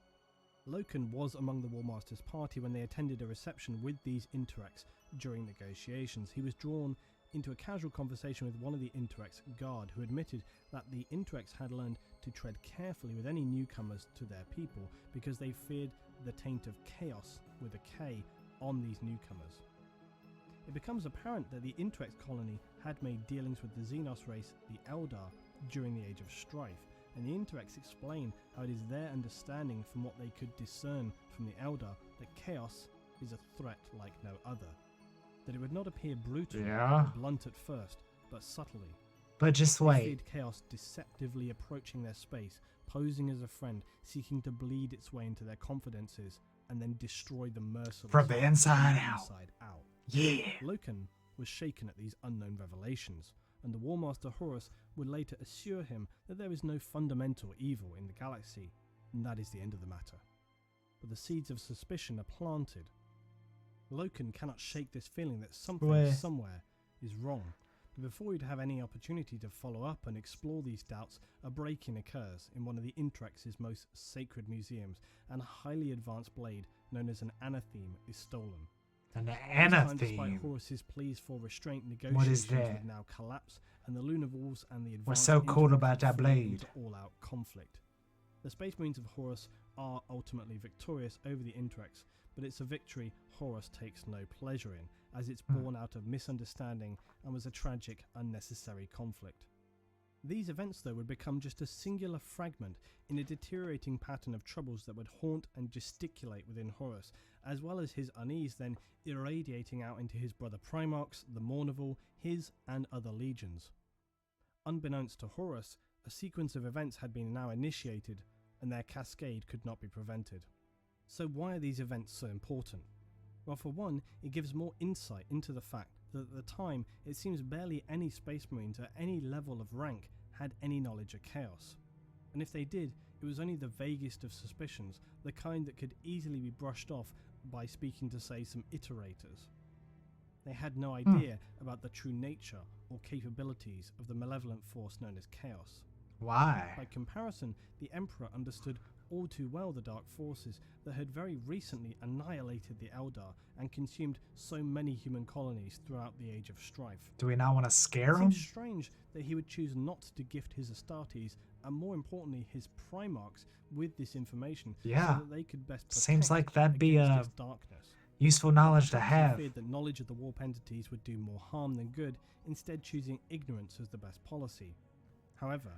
Loken was among the War Master's party when they attended a reception with these Interrex during negotiations. He was drawn into a casual conversation with one of the Interrex guard, who admitted that the Interrex had learned to tread carefully with any newcomers to their people because they feared the taint of chaos, with a K, on these newcomers. It becomes apparent that the Interrex colony had made dealings with the Xenos race, the Eldar, during the Age of Strife, and the Interrex explain how it is their understanding from what they could discern from the Eldar that chaos is a threat like no other. That it would not appear brutal Yeah. or blunt at first, but subtly. But just They wait. feared chaos deceptively approaching their space, posing as a friend, seeking to bleed its way into their confidences, and then destroy them mercilessly From the inside from the out. inside out. Yeah. Loken was shaken at these unknown revelations, and the War Master Horus would later assure him that there is no fundamental evil in the galaxy, and that is the end of the matter. But the seeds of suspicion are planted. Loken cannot shake this feeling that something somewhere is wrong. But before he'd have any opportunity to follow up and explore these doubts, a break-in occurs in one of the Intrex's most sacred museums, and a highly advanced blade known as an anatheme is stolen. An This time, despite anatheme. Horus's pleas for restraint, What is negotiations that? would now collapse, and the Lunar Wolves and the What's advanced so cool Interrex about that would fall blade? into all-out conflict. The Space Marines of Horus are ultimately victorious over the Interrex, but it's a victory Horus takes no pleasure in, as it's born out of misunderstanding and was a tragic, unnecessary conflict. These events, though, would become just a singular fragment in a deteriorating pattern of troubles that would haunt and gesticulate within Horus, as well as his unease then irradiating out into his brother Primarchs, the Mournival, his and other legions. Unbeknownst to Horus, a sequence of events had been now initiated, and their cascade could not be prevented. So why are these events so important? Well, for one, it gives more insight into the fact that at the time it seems barely any Space Marines at any level of rank had any knowledge of chaos. And if they did, it was only the vaguest of suspicions, the kind that could easily be brushed off by speaking to, say, some iterators. They had no idea about the true nature or capabilities of the malevolent force known as chaos. Why? By comparison, the Emperor understood all too well the dark forces that had very recently annihilated the Eldar and consumed so many human colonies throughout the Age of Strife. Do we not want to scare It him? seems strange that he would choose not to gift his Astartes, and more importantly his Primarchs, with this information, Yeah. so that they could best protect Seems like that'd be against a this darkness. useful knowledge to Perhaps he have. feared that knowledge of the warp entities would do more harm than good, instead choosing ignorance as the best policy. However,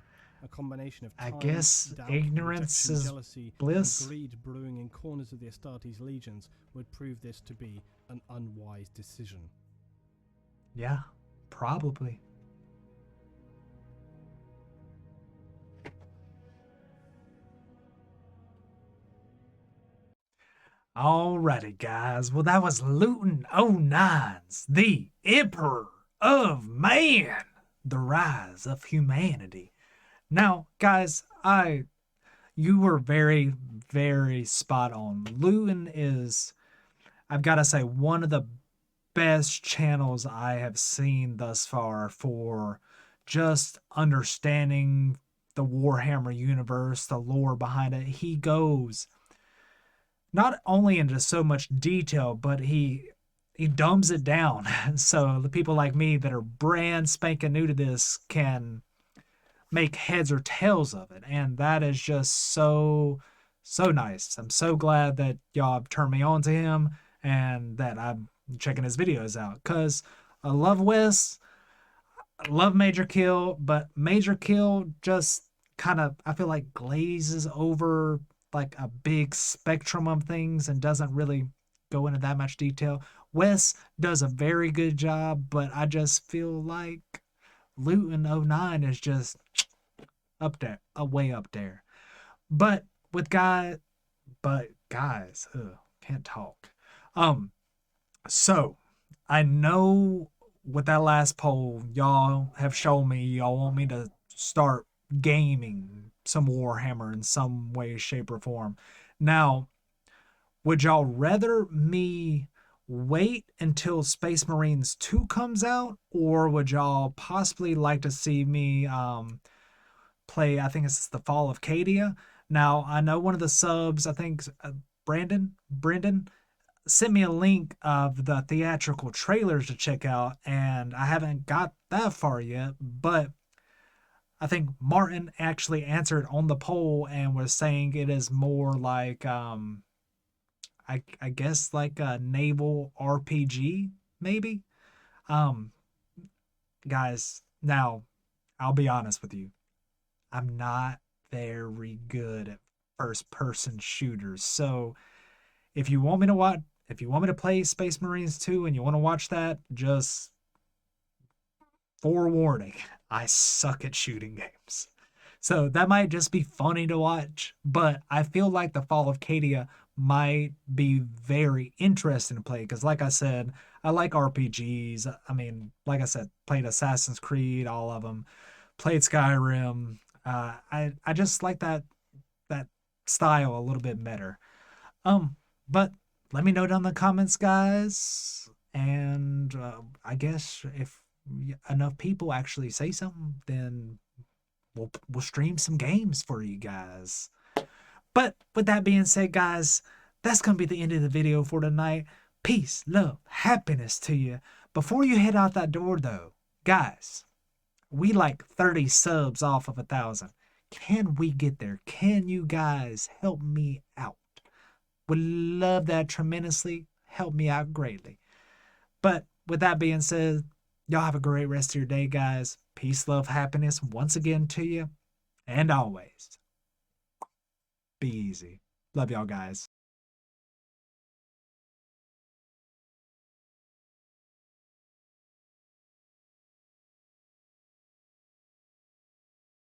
a combination of I time, guess doubt, ignorance rejection, is jealousy, bliss. and greed brewing in corners of the Astartes legions would prove this to be an unwise decision. Yeah, probably. Alrighty, guys. Well, that was Luton '09's The Emperor of Man, The Rise of Humanity. Now, guys, you were very, very spot on. Luton is, I've got to say, one of the best channels I have seen thus far for just understanding the Warhammer universe, the lore behind it. He goes not only into so much detail, but he dumbs it down. So the people like me that are brand spanking new to this can make heads or tails of it. And that is just so nice. I'm so glad that y'all have turned me on to him and that I'm checking his videos out. Cause I love Wes, I love Major Kill, but Major Kill just kind of, I feel like, glazes over like a big spectrum of things and doesn't really go into that much detail. Wes does a very good job, but I just feel like Luton '09 is just up there, way up there. But with guy, but guys, can't talk. Um, so I know with that last poll, y'all have shown me y'all want me to start gaming some Warhammer in some way, shape, or form. Now, would y'all rather me wait until Space Marines 2 comes out, or would y'all possibly like to see me play, I think it's the Fall of Cadia? Now, I know one of the subs, I think Brendan sent me a link of the theatrical trailers to check out, and I haven't got that far yet, but I think Martin actually answered on the poll and was saying it is more like I guess like a naval RPG, maybe. Um Guys, now I'll be honest with you. I'm not very good at first person shooters. So if you want me to watch, if you want me to play Space Marines 2 and you want to watch that, just forewarning, I suck at shooting games. So that might just be funny to watch, but I feel like the Fall of Cadia might be very interesting to play because, like I said, I like RPGs. I mean, like I said, played Assassin's Creed, all of them, played Skyrim. I just like that style a little bit better. But let me know down in the comments, guys. And I guess if enough people actually say something, then we'll stream some games for you guys. But with that being said, guys, that's gonna be the end of the video for tonight. Peace, love, happiness to you. Before you head out that door, though, guys, we like 30 subs off of 1,000. Can we get there? Can you guys help me out? Would love that tremendously. Help me out greatly. But with that being said, y'all have a great rest of your day, guys. Peace, love, happiness once again to you. And always be easy. Love y'all, guys.